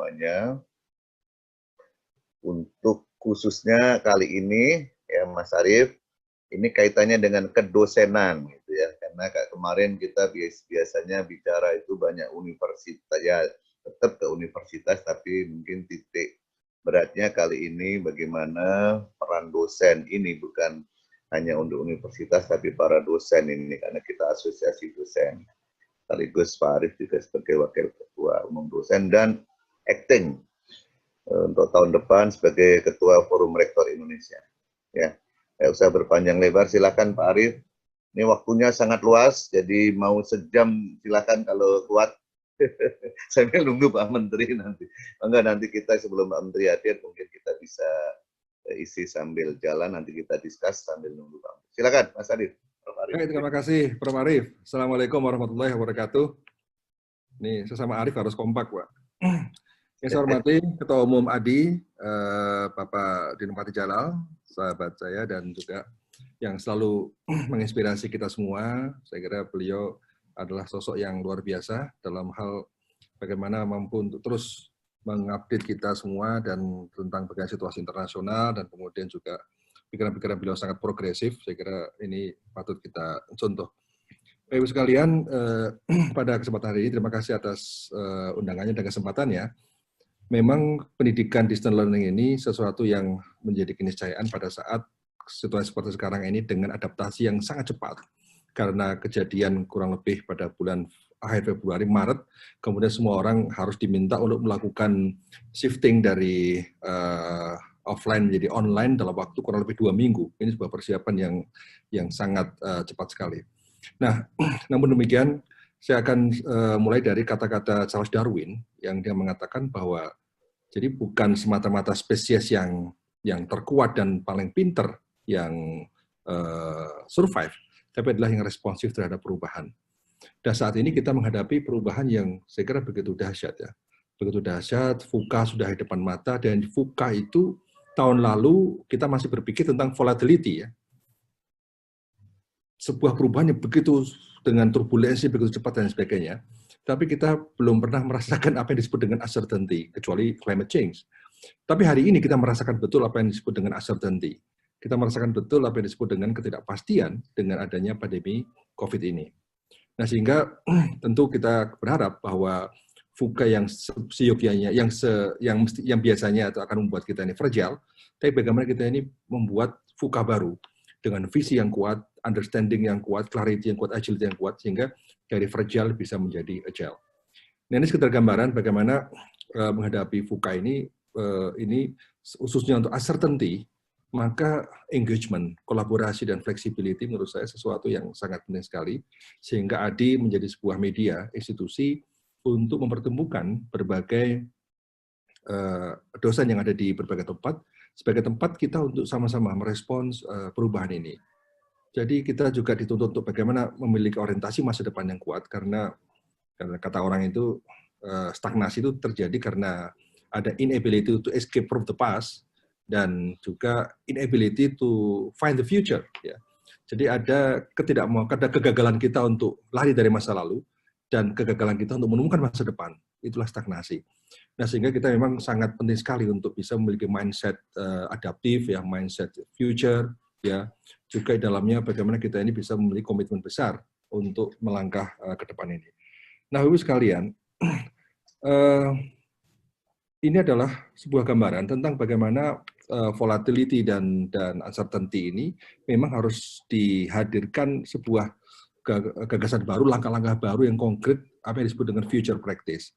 semuanya. Untuk khususnya kali ini, ya Mas Arief, ini kaitannya dengan kedosenan, gitu ya. Karena kemarin kita biasanya bicara itu banyak universitas, ya tetap ke universitas, tapi mungkin titik beratnya kali ini bagaimana peran dosen ini bukan hanya untuk universitas, tapi para dosen ini, karena kita asosiasi dosen. Sekaligus Pak Arief juga sebagai Wakil Ketua Umum Dosen dan acting untuk tahun depan sebagai Ketua Forum Rektor Indonesia. Ya, tidak usah berpanjang lebar, silakan Pak Arief. Ini waktunya sangat luas, jadi mau sejam silakan kalau kuat. Sambil nunggu Pak Menteri nanti. Enggak, nanti kita sebelum Pak Menteri hadir mungkin kita bisa isi sambil jalan, nanti kita diskus sambil nunggu Pak Menteri. Silakan Mas Arief. Baik, terima kasih Prof. Arief. Assalamualaikum warahmatullahi wabarakatuh. Ini sesama Arief harus kompak, Pak. Yang saya hormati Ketua Umum ADI, Bapak Dinopati Jalal, sahabat saya, dan juga yang selalu menginspirasi kita semua. Saya kira beliau adalah sosok yang luar biasa dalam hal bagaimana mampu untuk terus mengupdate kita semua dan tentang bagaimana situasi internasional, dan kemudian juga pikiran-pikiran beliau sangat progresif. Saya kira ini patut kita contoh. Bapak Ibu sekalian, pada kesempatan hari ini terima kasih atas undangannya dan kesempatannya. Memang pendidikan distance learning ini sesuatu yang menjadi keniscayaan pada saat situasi seperti sekarang ini dengan adaptasi yang sangat cepat. Karena kejadian kurang lebih pada bulan akhir Februari, Maret, kemudian semua orang harus diminta untuk melakukan shifting dari offline menjadi online dalam waktu kurang lebih 2 minggu. Ini sebuah persiapan yang sangat cepat sekali. Nah, namun demikian, saya akan mulai dari kata-kata Charles Darwin yang dia mengatakan bahwa jadi bukan semata-mata spesies yang terkuat dan paling pinter yang survive, tapi adalah yang responsif terhadap perubahan. Dan saat ini kita menghadapi perubahan yang saya kira begitu dahsyat ya. Begitu dahsyat, VUCA sudah di depan mata, dan VUCA itu tahun lalu kita masih berpikir tentang volatility ya. Sebuah perubahan yang begitu dengan turbulensi begitu cepat dan sebagainya, tapi kita belum pernah merasakan apa yang disebut dengan uncertainty, kecuali climate change. Tapi hari ini kita merasakan betul apa yang disebut dengan uncertainty. Kita merasakan betul apa yang disebut dengan ketidakpastian dengan adanya pandemi COVID ini. Nah, sehingga tentu kita berharap bahwa VUCA yang seyogyanya, yang biasanya itu akan membuat kita ini fragile, tapi bagaimana kita ini membuat VUCA baru dengan visi yang kuat, understanding yang kuat, clarity yang kuat, agility yang kuat, sehingga dari fragile bisa menjadi agile. Nah, ini sekedar gambaran bagaimana menghadapi VUCA ini khususnya untuk uncertainty, maka engagement, kolaborasi, dan flexibility menurut saya sesuatu yang sangat penting sekali, sehingga ADI menjadi sebuah media, institusi, untuk mempertemukan berbagai dosen yang ada di berbagai tempat, sebagai tempat kita untuk sama-sama merespons perubahan ini. Jadi kita juga dituntut untuk bagaimana memiliki orientasi masa depan yang kuat, karena kata orang itu stagnasi itu terjadi karena ada inability to escape from the past, dan juga inability to find the future. Ya. Jadi ada kegagalan kita untuk lari dari masa lalu, dan kegagalan kita untuk menemukan masa depan. Itulah stagnasi. Nah, sehingga kita memang sangat penting sekali untuk bisa memiliki mindset adaptif, ya, mindset future, ya. Juga di dalamnya bagaimana kita ini bisa memiliki komitmen besar untuk melangkah ke depan ini. Nah, Ibu sekalian, ini adalah sebuah gambaran tentang bagaimana volatility dan uncertainty ini memang harus dihadirkan sebuah gagasan baru, langkah-langkah baru yang konkret, apa yang disebut dengan future practice.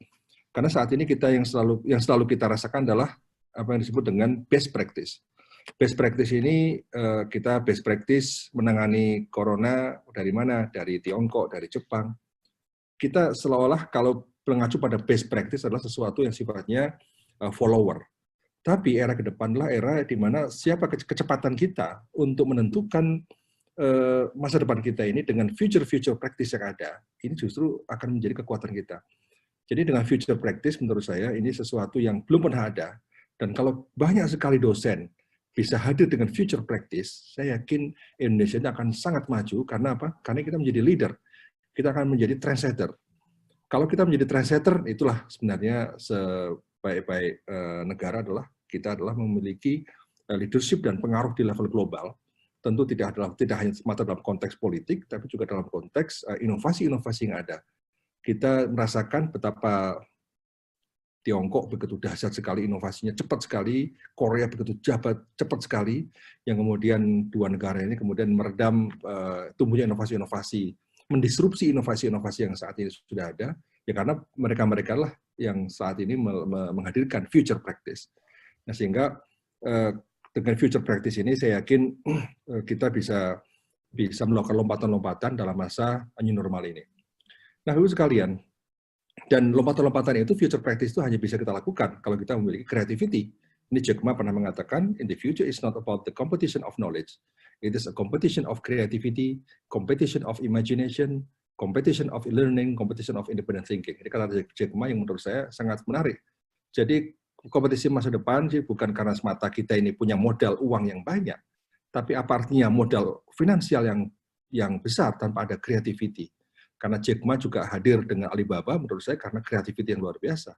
Karena saat ini kita yang selalu kita rasakan adalah apa yang disebut dengan best practice. Best practice ini kita best practice menangani corona dari mana? Dari Tiongkok, dari Jepang. Kita seolah-olah kalau mengacu pada best practice adalah sesuatu yang sifatnya follower. Tapi era ke depan adalah era di mana siapa kecepatan kita untuk menentukan masa depan kita ini dengan future practice yang ada, ini justru akan menjadi kekuatan kita. Jadi dengan future practice menurut saya ini sesuatu yang belum pernah ada, dan kalau banyak sekali dosen bisa hadir dengan future practice, saya yakin Indonesia akan sangat maju. Karena apa? Karena kita menjadi leader, kita akan menjadi trendsetter. Kalau kita menjadi trendsetter, itulah sebenarnya sebaik-baik negara adalah kita adalah memiliki leadership dan pengaruh di level global. Tentu tidak hanya semata dalam konteks politik, tapi juga dalam konteks inovasi-inovasi yang ada. Kita merasakan betapa Tiongkok begitu dahsyat sekali inovasinya, cepat sekali, Korea begitu cepat sekali, yang kemudian dua negara ini kemudian meredam tumbuhnya inovasi-inovasi, mendisrupsi inovasi-inovasi yang saat ini sudah ada, ya karena mereka lah yang saat ini menghadirkan future practice. Nah, sehingga dengan future practice ini saya yakin kita bisa melakukan lompatan-lompatan dalam masa new normal ini. Nah, Ibu sekalian, dan lompatan-lompatan itu future practice itu hanya bisa kita lakukan kalau kita memiliki creativity. Ini Jack Ma pernah mengatakan, in the future is not about the competition of knowledge, it is a competition of creativity, competition of imagination, competition of learning, competition of independent thinking. Ini kata Jack Ma yang menurut saya sangat menarik. Jadi kompetisi masa depan sih bukan karena semata kita ini punya modal uang yang banyak, tapi apa artinya modal finansial yang besar tanpa ada creativity. Karena Jack Ma juga hadir dengan Alibaba, menurut saya karena kreativiti yang luar biasa.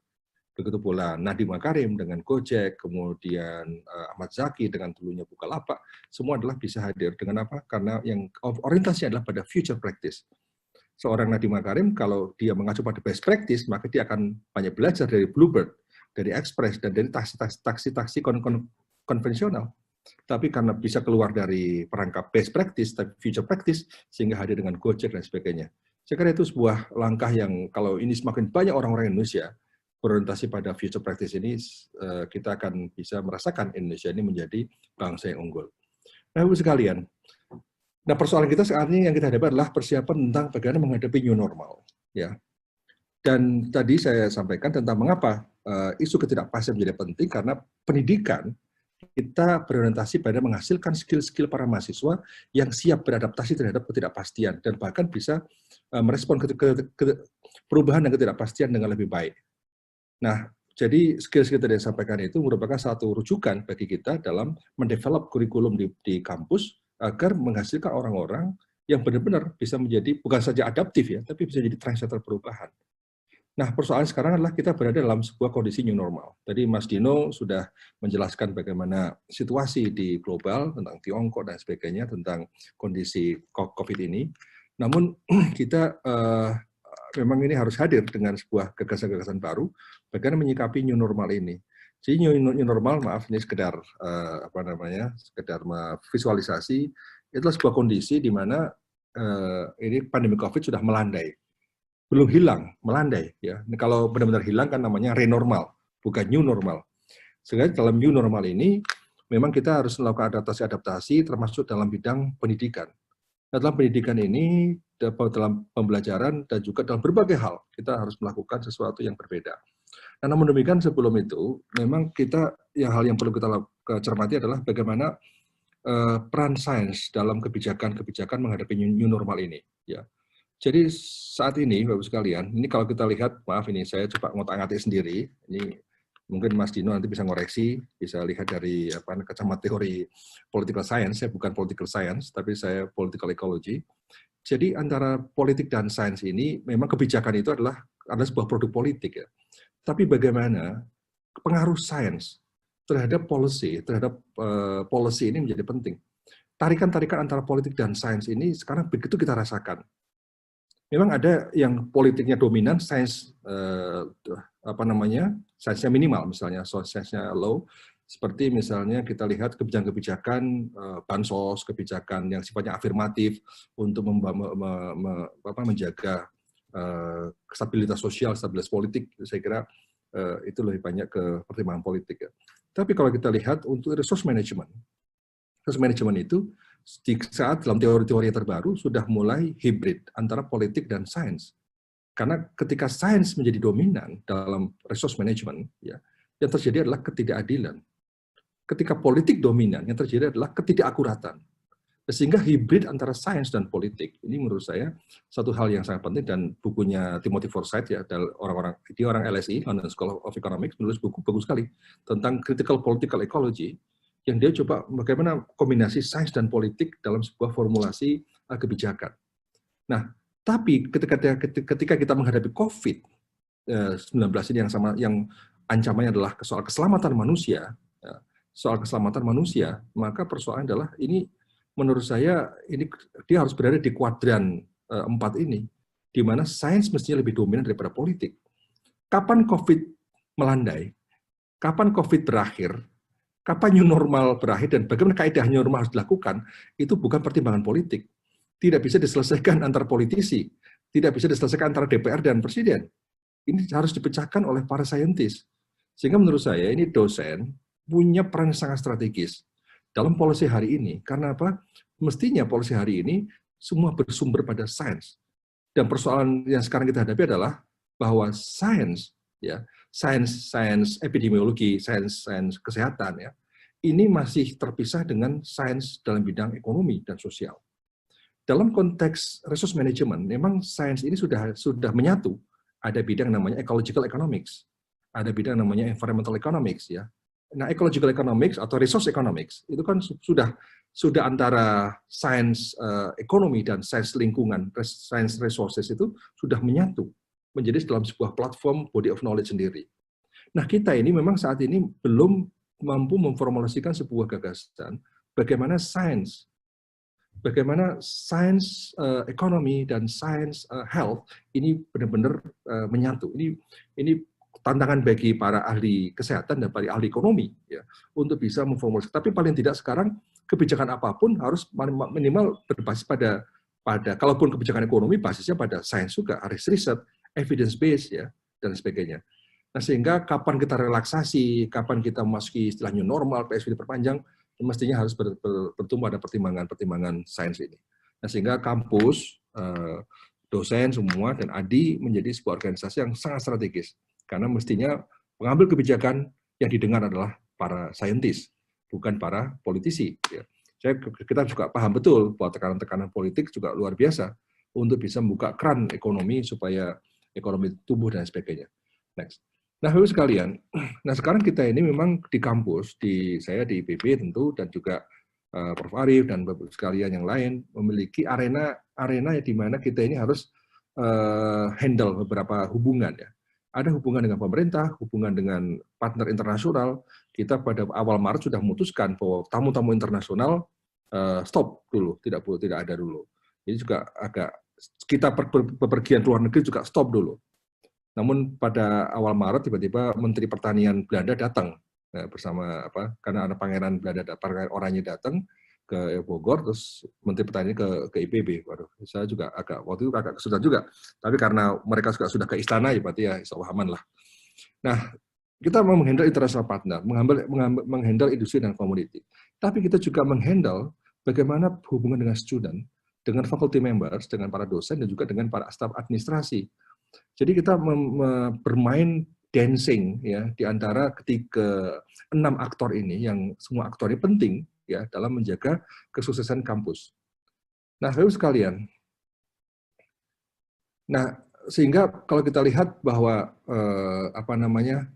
Begitu pula Nadiem Makarim dengan Gojek, kemudian Ahmad Zaki dengan dulunya Bukalapak, semua adalah bisa hadir dengan apa? Karena yang orientasinya adalah pada future practice. Seorang Nadiem Makarim, kalau dia mengacu pada best practice, maka dia akan banyak belajar dari Bluebird, dari Express, dan dari taksi-taksi konvensional. Tapi karena bisa keluar dari perangkap best practice, tapi future practice, sehingga hadir dengan Gojek dan sebagainya. Saya kira itu sebuah langkah yang kalau ini semakin banyak orang-orang Indonesia berorientasi pada future practice ini, kita akan bisa merasakan Indonesia ini menjadi bangsa yang unggul. Nah, Ibu sekalian, nah persoalan kita saat ini yang kita hadapi adalah persiapan tentang bagaimana menghadapi new normal. Ya. Dan tadi saya sampaikan tentang mengapa isu ketidakpastian menjadi penting, karena pendidikan kita berorientasi pada menghasilkan skill-skill para mahasiswa yang siap beradaptasi terhadap ketidakpastian dan bahkan bisa merespon perubahan dan ketidakpastian dengan lebih baik. Nah, jadi skill-skill tadi yang sampaikan itu merupakan satu rujukan bagi kita dalam mendevelop kurikulum di kampus agar menghasilkan orang-orang yang benar-benar bisa menjadi bukan saja adaptif ya, tapi bisa jadi trendsetter perubahan. Nah, persoalan sekarang adalah kita berada dalam sebuah kondisi new normal. Tadi Mas Dino sudah menjelaskan bagaimana situasi di global, tentang Tiongkok dan sebagainya, tentang kondisi COVID ini. Namun kita memang ini harus hadir dengan sebuah gagasan-gagasan baru, bagaimana menyikapi new normal ini. Jadi new normal, maaf ini sekedar sekedar visualisasi, itulah sebuah kondisi di mana ini pandemi COVID sudah melandai. Belum hilang, melandai ya. Ini kalau benar-benar hilang kan namanya renormal, bukan new normal. Sehingga dalam new normal ini memang kita harus melakukan adaptasi termasuk dalam bidang pendidikan. Nah, dalam pendidikan ini dalam pembelajaran dan juga dalam berbagai hal kita harus melakukan sesuatu yang berbeda. Nah, namun demikian sebelum itu memang hal yang perlu kita cermati adalah bagaimana peran sains dalam kebijakan menghadapi new normal ini ya. Jadi saat ini, Bapak sekalian, ini kalau kita lihat, maaf ini saya coba ngotak-ngatik sendiri, ini mungkin Mas Dino nanti bisa ngoreksi, bisa lihat dari kacamata teori political science, saya bukan political science, tapi saya political ecology. Jadi antara politik dan sains ini, memang kebijakan itu adalah sebuah produk politik ya. Tapi bagaimana pengaruh sains terhadap policy ini menjadi penting. Tarikan-tarikan antara politik dan sains ini sekarang begitu kita rasakan. Memang ada yang politiknya dominan, sainsnya minimal, misalnya sainsnya low, seperti misalnya kita lihat kebijakan-kebijakan bansos, kebijakan yang sifatnya afirmatif untuk menjaga stabilitas sosial, stabilitas politik, saya kira itu lebih banyak ke pertimbangan politik. Ya. Tapi kalau kita lihat untuk resource management itu di saat dalam teori-teori terbaru sudah mulai hibrid antara politik dan sains. Karena ketika sains menjadi dominan dalam resource management, ya, yang terjadi adalah ketidakadilan. Ketika politik dominan, yang terjadi adalah ketidakakuratan. Sehingga hibrid antara sains dan politik, ini menurut saya satu hal yang sangat penting, dan bukunya Timothy Forsyth, ya, dia orang LSE, London School of Economics, menulis buku bagus sekali tentang critical political ecology, yang dia coba bagaimana kombinasi sains dan politik dalam sebuah formulasi kebijakan. Nah, tapi ketika kita menghadapi COVID-19 ini yang ancamannya adalah soal keselamatan manusia, ya, soal keselamatan manusia, maka persoalan adalah ini menurut saya ini dia harus berada di kuadran 4 ini, di mana sains mestinya lebih dominan daripada politik. Kapan COVID melandai, kapan COVID berakhir, kapan new normal berakhir, dan bagaimana kaidah new normal harus dilakukan, itu bukan pertimbangan politik. Tidak bisa diselesaikan antar politisi, tidak bisa diselesaikan antara DPR dan Presiden. Ini harus dipecahkan oleh para saintis. Sehingga menurut saya ini dosen punya peran sangat strategis dalam policy hari ini. Karena apa? Mestinya policy hari ini semua bersumber pada sains. Dan persoalan yang sekarang kita hadapi adalah bahwa sains, ya, sains epidemiologi, sains kesehatan, ya, ini masih terpisah dengan sains dalam bidang ekonomi dan sosial. Dalam konteks resource management, memang sains ini sudah menyatu. Ada bidang namanya ecological economics, ada bidang namanya environmental economics, ya. Nah, ecological economics atau resource economics itu kan sudah antara sains ekonomi dan sains lingkungan, sains resources itu sudah menyatu menjadi dalam sebuah platform body of knowledge sendiri. Nah, kita ini memang saat ini belum mampu memformulasikan sebuah gagasan bagaimana sains ekonomi dan sains health ini benar-benar menyatu. Ini tantangan bagi para ahli kesehatan dan para ahli ekonomi, ya, untuk bisa memformulasikan. Tapi paling tidak sekarang kebijakan apapun harus minimal berbasis pada kalaupun kebijakan ekonomi basisnya pada sains juga, harus riset, evidence based, ya, dan sebagainya. Nah, sehingga kapan kita relaksasi, kapan kita memasuki istilah new normal, PSBB diperpanjang, mestinya harus bertumbuh ada pertimbangan sains ini. Nah, sehingga kampus, dosen semua, dan ADI menjadi sebuah organisasi yang sangat strategis. Karena mestinya pengambil kebijakan yang didengar adalah para saintis, bukan para politisi. Ya. Kita juga paham betul bahwa tekanan-tekanan politik juga luar biasa untuk bisa membuka keran ekonomi supaya ekonomi tumbuh dan sebagainya. Next. Nah, Bapak sekalian, nah sekarang kita ini memang di kampus, saya di IPB tentu, dan juga Prof. Arief dan Bapak sekalian yang lain memiliki arena di mana kita ini harus handle beberapa hubungan, ya. Ada hubungan dengan pemerintah, hubungan dengan partner internasional. Kita pada awal Maret sudah memutuskan bahwa tamu-tamu internasional stop dulu, tidak ada dulu. Ini juga agak kita bepergian ke luar negeri juga stop dulu. Namun pada awal Maret tiba-tiba Menteri Pertanian Belanda datang bersama karena ada Pangeran Belanda, Pangeran Oranye datang ke Bogor, terus Menteri Pertanian ke IPB. Waduh, saya juga waktu itu agak kesulitan juga. Tapi karena mereka sudah ke istana, ya berarti ya aman lah. Nah, kita mau menghandle international partner, menghandle industri dan community. Tapi kita juga menghandle bagaimana hubungan dengan student, dengan faculty members, dengan para dosen, dan juga dengan para staf administrasi. Jadi kita bermain dancing, ya, di antara ketiga 6 aktor ini, yang semua aktor ini penting, ya, dalam menjaga kesuksesan kampus. Nah, Bapak sekalian, nah sehingga kalau kita lihat bahwa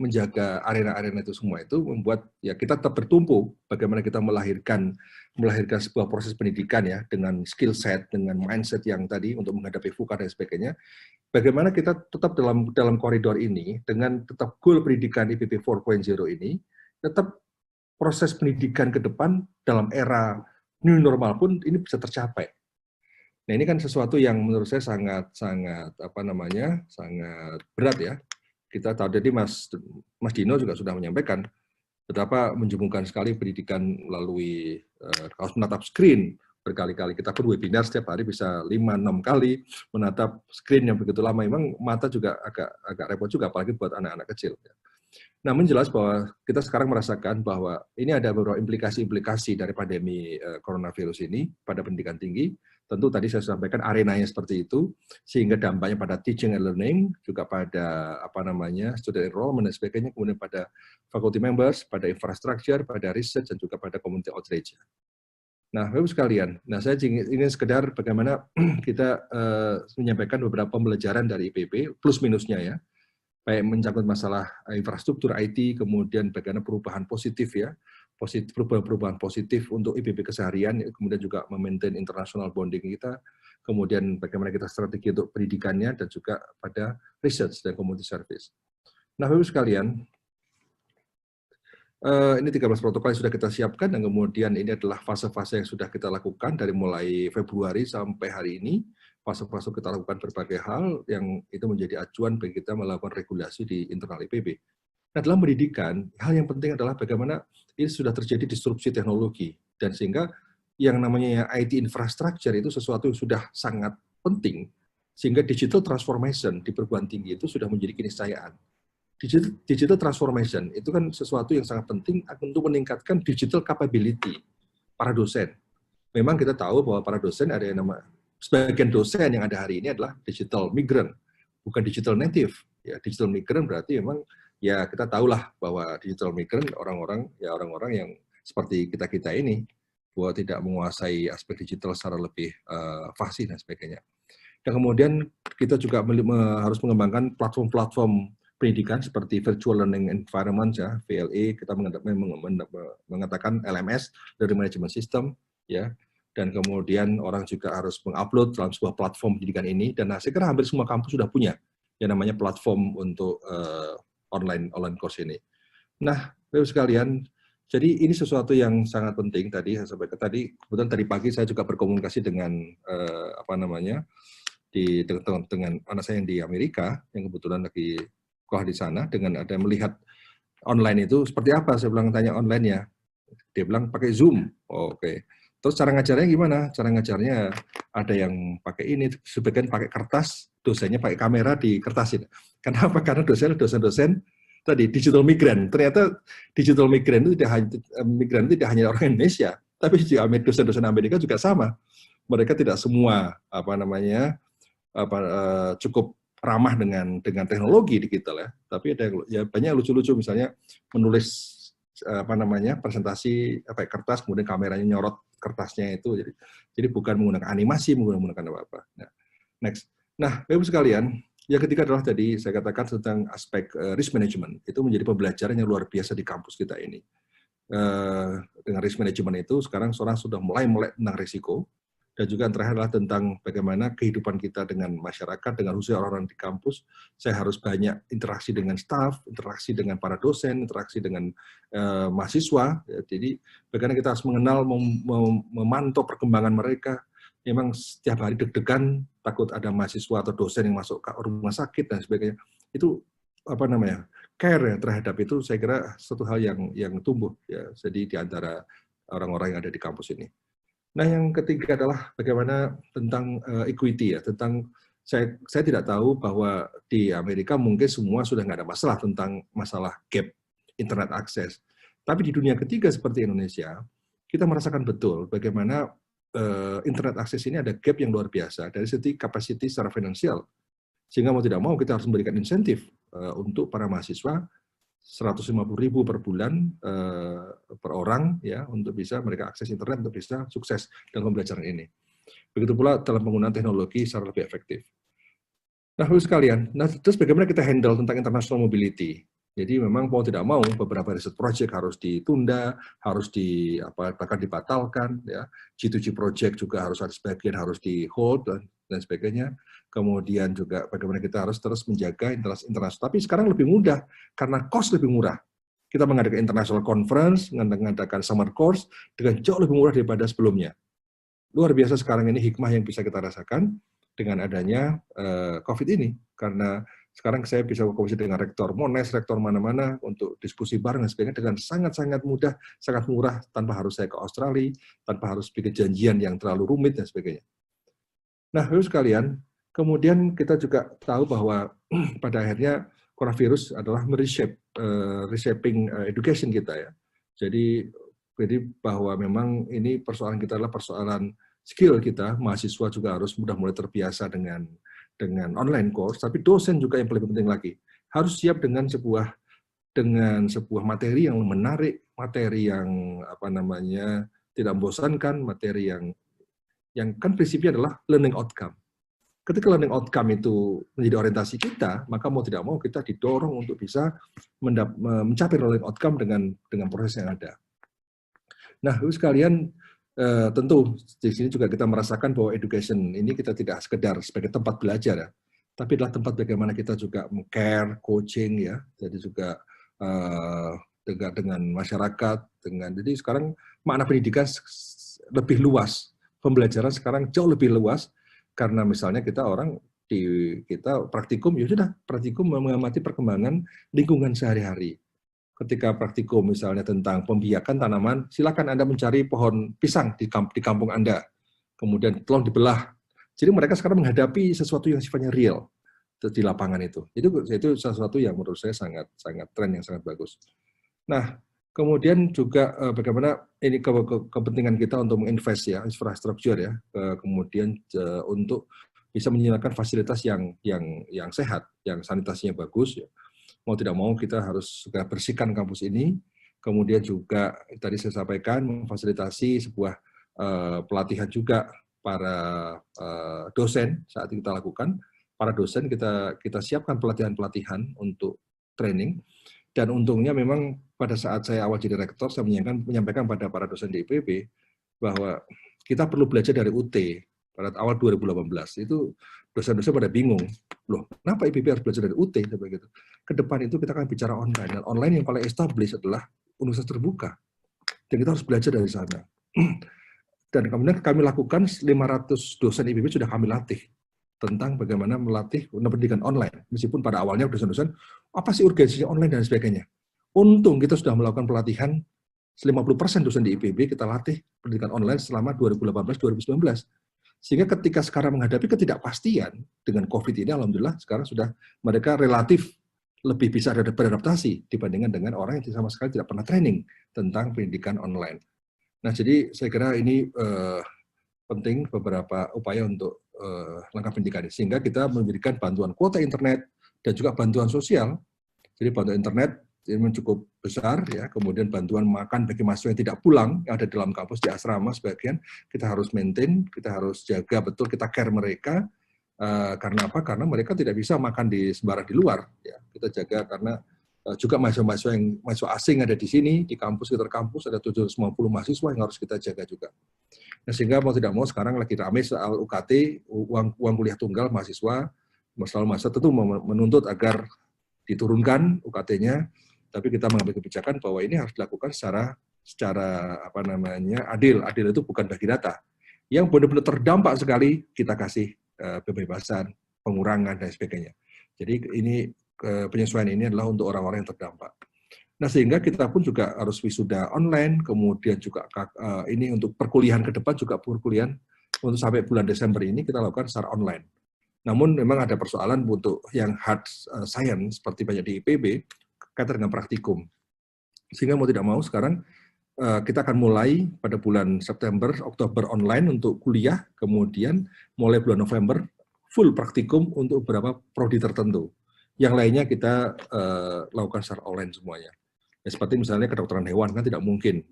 menjaga arena-arena itu semua itu membuat ya kita tetap bertumpu bagaimana kita melahirkan sebuah proses pendidikan, ya, dengan skill set, dengan mindset yang tadi untuk menghadapi VUCA dan sebagainya. Bagaimana kita tetap dalam koridor ini dengan tetap goal pendidikan IPB 4.0 ini, tetap proses pendidikan ke depan dalam era new normal pun ini bisa tercapai. Nah, ini kan sesuatu yang menurut saya sangat berat, ya. Kita tahu, jadi Mas Dino juga sudah menyampaikan betapa menjemungkan sekali pendidikan melalui harus menatap screen berkali-kali. Kita pun webinar setiap hari bisa 5-6 kali menatap screen yang begitu lama. Memang mata juga agak repot juga, apalagi buat anak-anak kecil. Namun jelas bahwa kita sekarang merasakan bahwa ini ada beberapa implikasi-implikasi dari pandemi coronavirus ini pada pendidikan tinggi. Tentu tadi saya sampaikan arenanya seperti itu, sehingga dampaknya pada teaching and learning, juga pada student enrollment dan sebagainya, kemudian pada faculty members, pada infrastructure, pada research, dan juga pada community outreach. Nah, Bapak sekalian, saya ingin sekedar bagaimana kita menyampaikan beberapa pembelajaran dari IPB, plus minusnya, ya, baik mencangkut masalah infrastruktur IT, kemudian bagaimana perubahan positif, ya, perubahan positif untuk IPB keseharian, kemudian juga memaintain international bonding kita, kemudian bagaimana kita strategi untuk pendidikannya, dan juga pada research dan community service. Nah, Bapak sekalian, Ini 13 protokol yang sudah kita siapkan, dan kemudian ini adalah fase-fase yang sudah kita lakukan dari mulai Februari sampai hari ini. Fase-fase kita lakukan berbagai hal yang itu menjadi acuan bagi kita melakukan regulasi di internal IPB. Nah, dalam pendidikan, hal yang penting adalah bagaimana ini sudah terjadi disrupsi teknologi, dan sehingga yang namanya IT infrastructure itu sesuatu yang sudah sangat penting, sehingga digital transformation di perguruan tinggi itu sudah menjadi keniscayaan. Digital transformation itu kan sesuatu yang sangat penting untuk meningkatkan digital capability para dosen. Memang kita tahu bahwa para dosen ada yang nama, sebagian dosen yang ada hari ini adalah digital migrant, bukan digital native. Ya, digital migrant berarti memang ya kita tahulah bahwa digital migrant orang-orang yang seperti kita ini, bahwa tidak menguasai aspek digital secara lebih fasih dan sebagainya. Dan kemudian kita juga harus mengembangkan platform-platform pendidikan seperti virtual learning environment, ya, VLE, kita mengatakan LMS, Learning Management System, ya, dan kemudian orang juga harus mengupload dalam sebuah platform pendidikan ini, dan saya kira hampir semua kampus sudah punya yang namanya platform untuk online course ini. Nah, Bapak sekalian, jadi ini sesuatu yang sangat penting tadi saya sampaikan tadi. Kebetulan tadi pagi saya juga berkomunikasi dengan dengan anak saya yang di Amerika, yang kebetulan lagi sekolah di sana, dengan ada melihat online itu seperti apa. Saya bilang, tanya online ya, dia bilang pakai Zoom. Oh, oke. Terus cara ngajarnya gimana? Cara ngajarnya ada yang pakai ini, sebagian pakai kertas, dosennya pakai kamera di kertasin. Kenapa? Karena dosen-dosen tadi digital migran. Ternyata digital migran itu tidak hanya orang Indonesia, tapi dosen-dosen Amerika juga sama. Mereka tidak semua cukup ramah dengan teknologi digital, ya. Tapi ada ya banyak lucu-lucu, misalnya menulis presentasi pakai kertas, kemudian kameranya nyorot kertasnya itu, jadi bukan menggunakan animasi, menggunakan apa-apa. Nah, next. Nah, Bapak sekalian, yang ketiga adalah tadi saya katakan tentang aspek risk management. Itu menjadi pembelajaran yang luar biasa di kampus kita ini. Dengan risk management itu sekarang seorang sudah mulai tentang risiko. Dan juga yang terakhir adalah tentang bagaimana kehidupan kita dengan masyarakat, dengan khususnya orang-orang di kampus. Saya harus banyak interaksi dengan staf, interaksi dengan para dosen, interaksi dengan mahasiswa. Ya, jadi bagaimana kita harus mengenal, memantau perkembangan mereka. Memang setiap hari deg-degan, takut ada mahasiswa atau dosen yang masuk ke rumah sakit dan sebagainya. Itu care ya terhadap itu, saya kira satu hal yang tumbuh, ya. Jadi di antara orang-orang yang ada di kampus ini. Nah, yang ketiga adalah bagaimana tentang equity, ya, tentang saya tidak tahu bahwa di Amerika mungkin semua sudah nggak ada masalah tentang masalah gap internet akses. Tapi di dunia ketiga seperti Indonesia, kita merasakan betul bagaimana internet akses ini ada gap yang luar biasa dari segi kapasiti secara finansial. Sehingga mau tidak mau kita harus memberikan insentif untuk para mahasiswa 150.000 per bulan per orang, ya, untuk bisa mereka akses internet untuk bisa sukses dalam pembelajaran ini. Begitu pula dalam penggunaan teknologi secara lebih efektif. Nah, Bapak sekalian, terus bagaimana kita handle tentang international mobility? Jadi memang mau tidak mau beberapa riset project harus ditunda, harus bahkan dibatalkan, ya. G2G project juga harus ada sebagian harus di hold dan sebagainya. Kemudian juga bagaimana kita harus terus menjaga internasional. Tapi sekarang lebih mudah karena cost lebih murah. Kita mengadakan international conference, mengadakan summer course dengan jauh lebih murah daripada sebelumnya. Luar biasa sekarang ini hikmah yang bisa kita rasakan dengan adanya COVID ini. Karena sekarang saya bisa berkomunikasi dengan rektor Monash, rektor mana-mana untuk diskusi bareng dan sebagainya dengan sangat-sangat mudah, sangat murah, tanpa harus saya ke Australia, tanpa harus bikin janjian yang terlalu rumit dan sebagainya. Nah, Bapak sekalian, kemudian kita juga tahu bahwa pada akhirnya coronavirus adalah reshaping education kita, ya. Jadi bahwa memang ini persoalan kita adalah persoalan skill kita, mahasiswa juga harus mulai terbiasa dengan online course, tapi dosen juga yang paling penting lagi harus siap dengan sebuah materi yang menarik, materi yang tidak membosankan, materi yang kan prinsipnya adalah learning outcome. Ketika learning outcome itu menjadi orientasi kita, maka mau tidak mau kita didorong untuk bisa mencapai learning outcome dengan proses yang ada. Nah, Bapak sekalian, tentu di sini juga kita merasakan bahwa education ini kita tidak sekedar sebagai tempat belajar, ya, tapi adalah tempat bagaimana kita juga care, coaching, ya. Jadi juga dengan masyarakat, jadi sekarang makna pendidikan lebih luas, pembelajaran sekarang jauh lebih luas karena misalnya kita praktikum, ya sudah praktikum mengamati perkembangan lingkungan sehari-hari. Ketika praktikum misalnya tentang pembiakan tanaman, silakan Anda mencari pohon pisang di kampung Anda, kemudian tolong dibelah. Jadi mereka sekarang menghadapi sesuatu yang sifatnya real di lapangan itu. Itu sesuatu yang menurut saya sangat tren yang sangat bagus. Nah, kemudian juga bagaimana ini kepentingan kita untuk menginvest ya infrastruktur ya, kemudian untuk bisa menyediakan fasilitas yang sehat, yang sanitasinya bagus. Ya. Mau tidak mau kita harus segera bersihkan kampus ini. Kemudian juga tadi saya sampaikan memfasilitasi sebuah pelatihan juga para dosen saat kita lakukan. Para dosen kita siapkan pelatihan untuk training. Dan untungnya memang pada saat saya awal jadi rektor, saya menyampaikan pada para dosen di IPB bahwa kita perlu belajar dari UT pada awal 2018. Itu dosen-dosen pada bingung, loh kenapa IPB harus belajar dari UT? Begitu. Ke depan itu kita akan bicara online, dan online yang paling established adalah universitas terbuka. Dan kita harus belajar dari sana. Dan kemudian kami lakukan 500 dosen IPB sudah kami latih tentang bagaimana melatih pendidikan online. Meskipun pada awalnya dosen-dosen, apa sih urgensinya online dan sebagainya. Untung kita sudah melakukan pelatihan 50% dosen di IPB kita latih pendidikan online selama 2018-2019. Sehingga ketika sekarang menghadapi ketidakpastian dengan COVID ini, alhamdulillah sekarang sudah mereka relatif lebih bisa beradaptasi dibandingkan dengan orang yang sama sekali tidak pernah training tentang pendidikan online. Nah, jadi saya kira ini penting beberapa upaya untuk langkah pendidikan ini. Sehingga kita memberikan bantuan kuota internet dan juga bantuan sosial. Jadi bantuan internet ini cukup besar, ya. Kemudian bantuan makan bagi mahasiswa yang tidak pulang, yang ada di dalam kampus, di asrama sebagian, kita harus maintain, kita harus jaga betul, kita care mereka. Karena apa? Karena mereka tidak bisa makan di sembarang di luar. Ya. Kita jaga karena juga mahasiswa asing ada di sini, di kampus, sekitar kampus, ada 750 mahasiswa yang harus kita jaga juga. Nah, sehingga mau tidak mau sekarang lagi ramai soal UKT, uang kuliah tunggal mahasiswa, masa tentu menuntut agar diturunkan UKT-nya, tapi kita mengambil kebijakan bahwa ini harus dilakukan secara apa namanya adil. Adil itu bukan bagi data. Yang benar-benar terdampak sekali kita kasih kebebasan, pengurangan dan sebagainya. Jadi ini penyesuaian ini adalah untuk orang-orang yang terdampak. Nah, sehingga kita pun juga harus wisuda online, kemudian juga ini untuk perkuliahan ke depan juga perkuliahan untuk sampai bulan Desember ini kita lakukan secara online. Namun memang ada persoalan untuk yang hard science seperti banyak di IPB kaitan dengan praktikum. Sehingga mau tidak mau sekarang kita akan mulai pada bulan September, Oktober online untuk kuliah, kemudian mulai bulan November full praktikum untuk beberapa prodi tertentu. Yang lainnya kita lakukan secara online semuanya. Ya, seperti misalnya kedokteran hewan kan tidak mungkin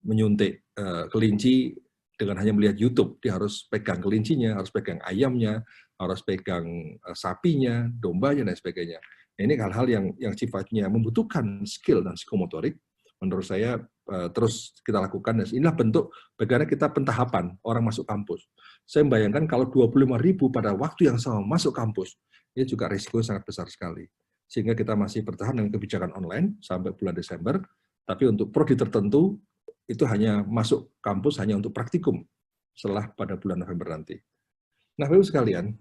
menyuntik kelinci dengan hanya melihat YouTube. Dia harus pegang kelincinya, harus pegang ayamnya, harus pegang sapinya, dombanya dan sebagainya. Nah, ini hal-hal yang sifatnya membutuhkan skill dan psikomotorik. Menurut saya terus kita lakukan. Dan inilah bentuk bagaimana kita pentahapan orang masuk kampus. Saya membayangkan kalau 25.000 pada waktu yang sama masuk kampus, ini juga risiko sangat besar sekali. Sehingga kita masih bertahan dengan kebijakan online sampai bulan Desember, tapi untuk prodi tertentu itu hanya masuk kampus hanya untuk praktikum setelah pada bulan November nanti. Nah, Bapak sekalian,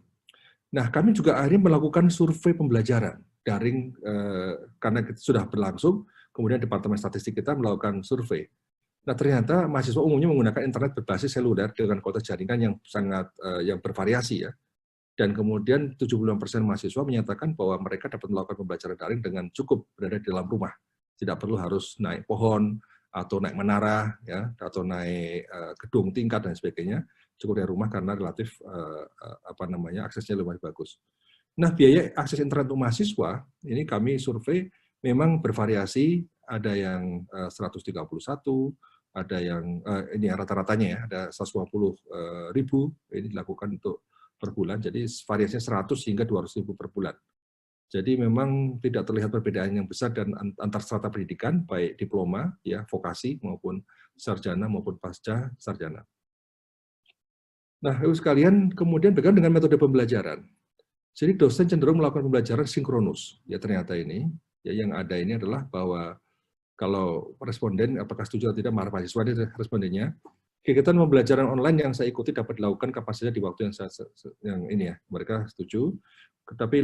kami juga akhirnya melakukan survei pembelajaran daring karena sudah berlangsung, kemudian Departemen Statistik kita melakukan survei. Nah, ternyata mahasiswa umumnya menggunakan internet berbasis seluler dengan kuota jaringan yang sangat yang bervariasi ya. Dan kemudian 76% mahasiswa menyatakan bahwa mereka dapat melakukan pembelajaran daring dengan cukup berada di dalam rumah. Tidak perlu harus naik pohon, atau naik menara, ya, atau naik gedung tingkat dan sebagainya. Cukup dari rumah karena relatif aksesnya lebih bagus. Nah, biaya akses internet untuk mahasiswa, ini kami survei memang bervariasi, ada yang 131, ada yang, ini rata-ratanya ya, ada 120.000, ini dilakukan untuk per bulan, jadi variasinya 100 hingga 200.000 per bulan. Jadi memang tidak terlihat perbedaan yang besar dan antar strata pendidikan, baik diploma, ya, vokasi maupun sarjana maupun pasca sarjana. Nah, Ibu sekalian, kemudian bagaimana dengan metode pembelajaran? Jadi dosen cenderung melakukan pembelajaran sinkronus. Ya ternyata ini, ya yang ada ini adalah bahwa kalau responden apakah setuju atau tidak, mahasiswa ini respondennya. Kegiatan pembelajaran online yang saya ikuti dapat dilakukan kapan saja di waktu yang ini ya, mereka setuju. Tetapi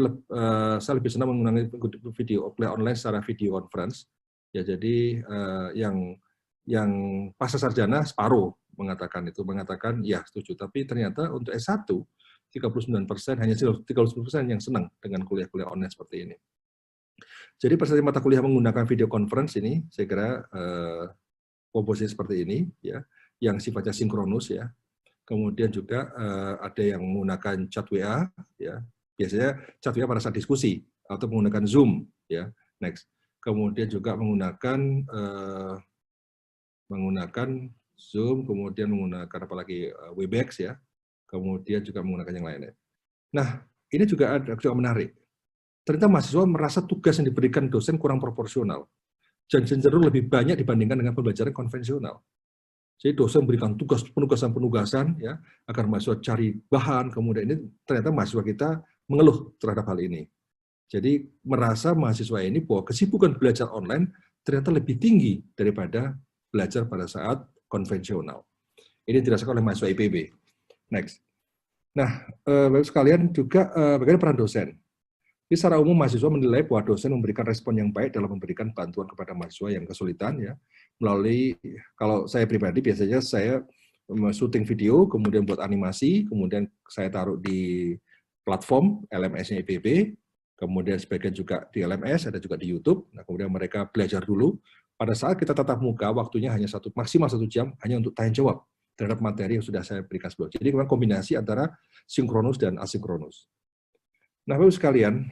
saya lebih senang menggunakan video kuliah online secara video conference. Ya, jadi yang pasca sarjana separuh mengatakan ya setuju. Tapi ternyata untuk S1 39%, hanya 30% yang senang dengan kuliah-kuliah online seperti ini. Jadi peserta mata kuliah menggunakan video conference ini, saya kira komposisi seperti ini, ya, yang sifatnya sinkronus, ya. Kemudian juga ada yang menggunakan chat WA, ya. Biasanya chat WA pada saat diskusi atau menggunakan Zoom, ya. Next. Kemudian juga menggunakan Zoom, kemudian menggunakan apalagi Webex, ya. Kemudian juga menggunakan yang lainnya. Nah, ini juga menarik. Ternyata mahasiswa merasa tugas yang diberikan dosen kurang proporsional dan cenderung lebih banyak dibandingkan dengan pembelajaran konvensional. Jadi dosen memberikan penugasan ya, agar mahasiswa cari bahan, kemudian ini ternyata mahasiswa kita mengeluh terhadap hal ini. Jadi merasa mahasiswa ini bahwa kesibukan belajar online ternyata lebih tinggi daripada belajar pada saat konvensional. Ini dirasakan oleh mahasiswa IPB. Next. Nah, Bapak sekalian juga bagaimana peran dosen? Jadi secara umum mahasiswa menilai bahwa dosen memberikan respon yang baik dalam memberikan bantuan kepada mahasiswa yang kesulitan, ya, melalui, kalau saya pribadi biasanya saya syuting video, kemudian buat animasi, kemudian saya taruh di platform LMS-nya IPB, kemudian sebagian juga di LMS, ada juga di YouTube. Nah, kemudian mereka belajar dulu. Pada saat kita tatap muka, waktunya hanya maksimal 1 jam hanya untuk tanya jawab terhadap materi yang sudah saya berikan sebelumnya. Jadi memang kombinasi antara sinkronus dan asinkronus. Nah, Bapak sekalian,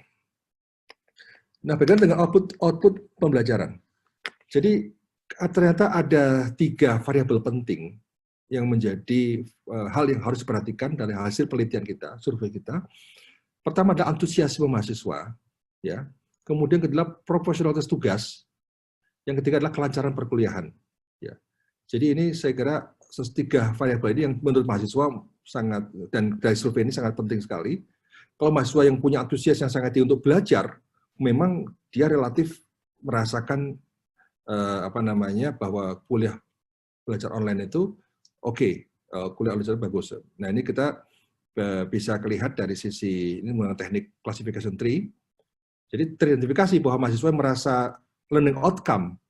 bagaimana dengan output pembelajaran? Jadi ternyata ada 3 variabel penting yang menjadi hal yang harus diperhatikan dari hasil penelitian kita, survei kita. Pertama adalah antusiasme mahasiswa, ya. Kemudian kedua proporsionalitas tugas. Yang ketiga adalah kelancaran perkuliahan, ya. Jadi ini saya kira 3 variabel ini yang menurut mahasiswa sangat, dan dari survei ini sangat penting sekali. Kalau mahasiswa yang punya antusias yang sangat tinggi untuk belajar, memang dia relatif merasakan bahwa kuliah belajar online itu oke, kuliah belajar bagus. Nah, ini kita bisa lihat dari sisi ini menggunakan teknik classification tree. Jadi teridentifikasi bahwa mahasiswa merasa learning outcome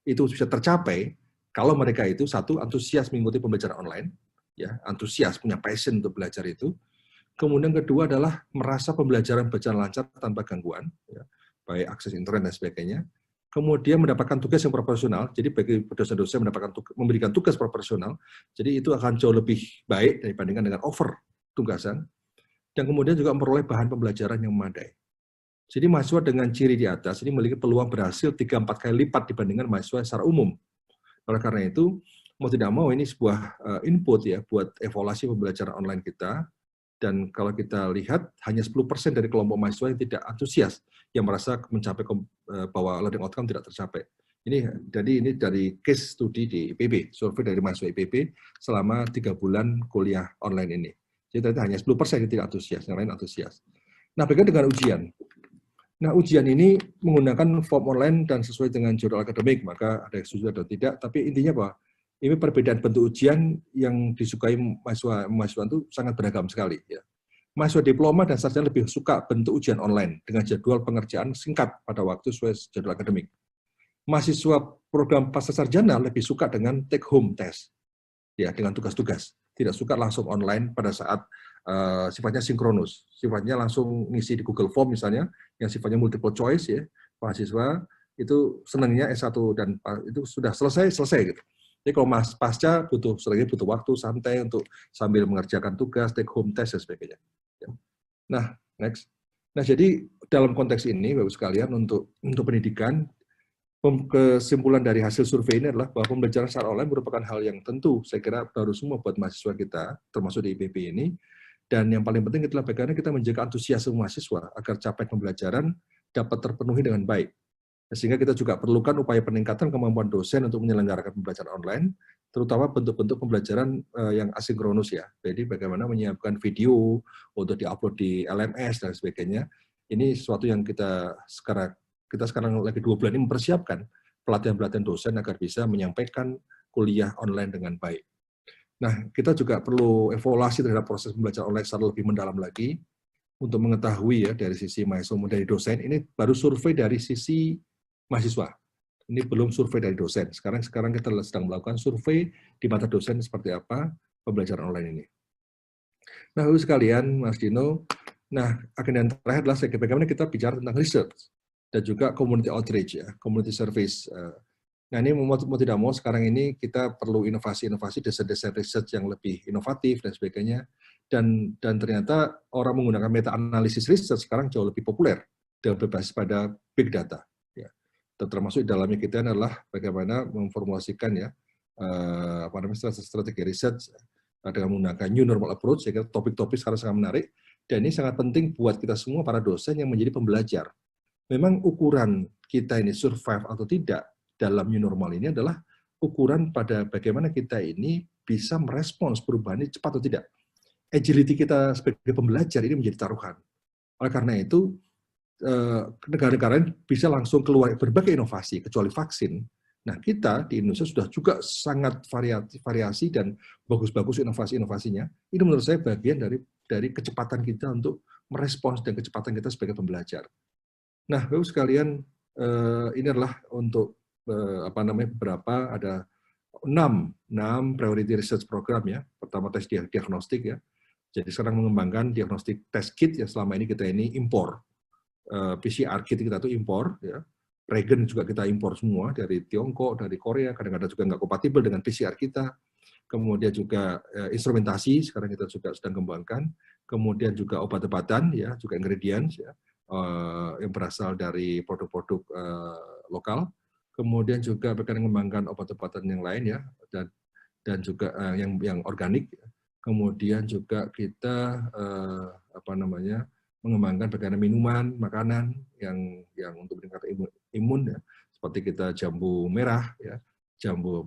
itu bisa tercapai kalau mereka itu satu antusias mengikuti pembelajaran online, ya, antusias punya passion untuk belajar itu. Kemudian kedua adalah merasa pembelajaran berjalan lancar tanpa gangguan, ya, baik akses internet dan sebagainya. Kemudian mendapatkan tugas yang proporsional, jadi bagi dosen-dosen memberikan tugas proporsional, jadi itu akan jauh lebih baik dibandingkan dengan over tugasan. Dan kemudian juga memperoleh bahan pembelajaran yang memadai. Jadi mahasiswa dengan ciri di atas ini memiliki peluang berhasil 3-4 kali lipat dibandingkan mahasiswa secara umum. Oleh karena itu, mau tidak mau ini sebuah input ya buat evaluasi pembelajaran online kita. Dan kalau kita lihat, hanya 10% dari kelompok mahasiswa yang tidak antusias, yang merasa mencapai bahwa learning outcome tidak tercapai. Jadi ini dari case study di IPB, survei dari mahasiswa IPB selama 3 bulan kuliah online ini. Jadi ternyata hanya 10% yang tidak antusias, yang lain antusias. Nah, bagaimana dengan ujian? Nah, ujian ini menggunakan form online dan sesuai dengan jurnal akademik, maka ada yang setuju atau tidak, tapi intinya bahwa ini perbedaan bentuk ujian yang disukai mahasiswa itu sangat beragam sekali. Ya. Mahasiswa diploma dan sarjana lebih suka bentuk ujian online dengan jadwal pengerjaan singkat pada waktu sesuai jadwal akademik. Mahasiswa program pasca sarjana lebih suka dengan take home test, ya, dengan tugas-tugas. Tidak suka langsung online pada saat sifatnya sinkronus, sifatnya langsung ngisi di Google Form misalnya, yang sifatnya multiple choice, ya. Mahasiswa itu senangnya S1 dan itu sudah selesai gitu. Jadi kalau pasca butuh waktu santai untuk sambil mengerjakan tugas, take home test dan sebagainya. Nah, next. Nah, jadi dalam konteks ini, Bapak sekalian, untuk pendidikan, kesimpulan dari hasil survei ini adalah bahwa pembelajaran secara online merupakan hal yang tentu, saya kira baru semua buat mahasiswa kita, termasuk di IPB ini. Dan yang paling penting adalah bagaimana kita menjaga antusiasme mahasiswa agar capaian pembelajaran dapat terpenuhi dengan baik. Sehingga kita juga perlukan upaya peningkatan kemampuan dosen untuk menyelenggarakan pembelajaran online, terutama bentuk-bentuk pembelajaran yang asinkronus ya. Jadi bagaimana menyiapkan video untuk diupload di LMS dan sebagainya. Ini sesuatu yang kita sekarang lagi 2 bulan ini mempersiapkan pelatihan-pelatihan dosen agar bisa menyampaikan kuliah online dengan baik. Nah, kita juga perlu evaluasi terhadap proses pembelajaran online secara lebih mendalam lagi untuk mengetahui ya dari sisi mahasiswa dari dosen. Ini baru survei dari sisi mahasiswa. Ini belum survei dari dosen. Sekarang kita sedang melakukan survei di mata dosen seperti apa pembelajaran online ini. Nah, Bapak sekalian, Mas Dino, nah agenda yang terakhir adalah bagaimana kita bicara tentang research dan juga community outreach ya, community service. Nah, ini mau tidak mau sekarang ini kita perlu inovasi-inovasi, desain-desain research yang lebih inovatif dan sebagainya. Dan ternyata orang menggunakan meta-analisis research sekarang jauh lebih populer dan berbasis pada big data. Ya. Termasuk di dalamnya kita adalah bagaimana memformulasikan ya strategi research dengan menggunakan new normal approach. Saya kira topik-topik sekarang sangat menarik dan ini sangat penting buat kita semua para dosen yang menjadi pembelajar. Memang ukuran kita ini survive atau tidak dalam new normal ini adalah ukuran pada bagaimana kita ini bisa merespons perubahan ini cepat atau tidak. Agility kita sebagai pembelajar ini menjadi taruhan. Oleh karena itu, negara-negara bisa langsung keluar berbagai inovasi, kecuali vaksin. Nah, kita di Indonesia sudah juga sangat variasi dan bagus-bagus inovasi-inovasinya. Ini menurut saya bagian dari kecepatan kita untuk merespons dan kecepatan kita sebagai pembelajar. Nah, Bapak sekalian, ini adalah untuk beberapa ada 6 priority research program ya. Pertama tes diagnostik ya. Jadi sekarang mengembangkan diagnostik test kit yang selama ini kita ini impor. PCR kit kita itu impor ya. Reagen juga kita impor semua dari Tiongkok, dari Korea, kadang-kadang juga nggak kompatibel dengan PCR kita. Kemudian juga instrumentasi sekarang kita juga sedang kembangkan. Kemudian juga obat-obatan ya, juga ingredients ya. Yang berasal dari produk-produk lokal, kemudian juga akan mengembangkan obat-obatan yang lain ya, dan juga yang organik. Kemudian juga kita mengembangkan bagaimana minuman, makanan yang untuk meningkatkan imun ya, seperti kita jambu merah ya, jambu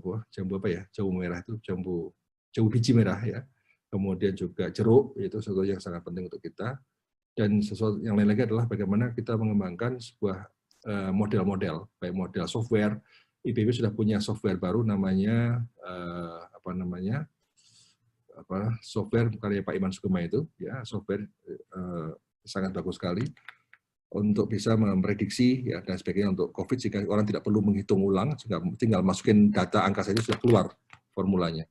merah itu jambu biji merah ya. Kemudian juga jeruk, itu sesuatu yang sangat penting untuk kita. Dan sesuatu yang lain lagi adalah bagaimana kita mengembangkan sebuah model-model, baik model software. IPB sudah punya software baru namanya software karya Pak Iman Sugeng itu, ya software sangat bagus sekali untuk bisa memprediksi ya dan sebagainya untuk COVID jika orang tidak perlu menghitung ulang, tinggal masukin data angka saja sudah keluar formulanya.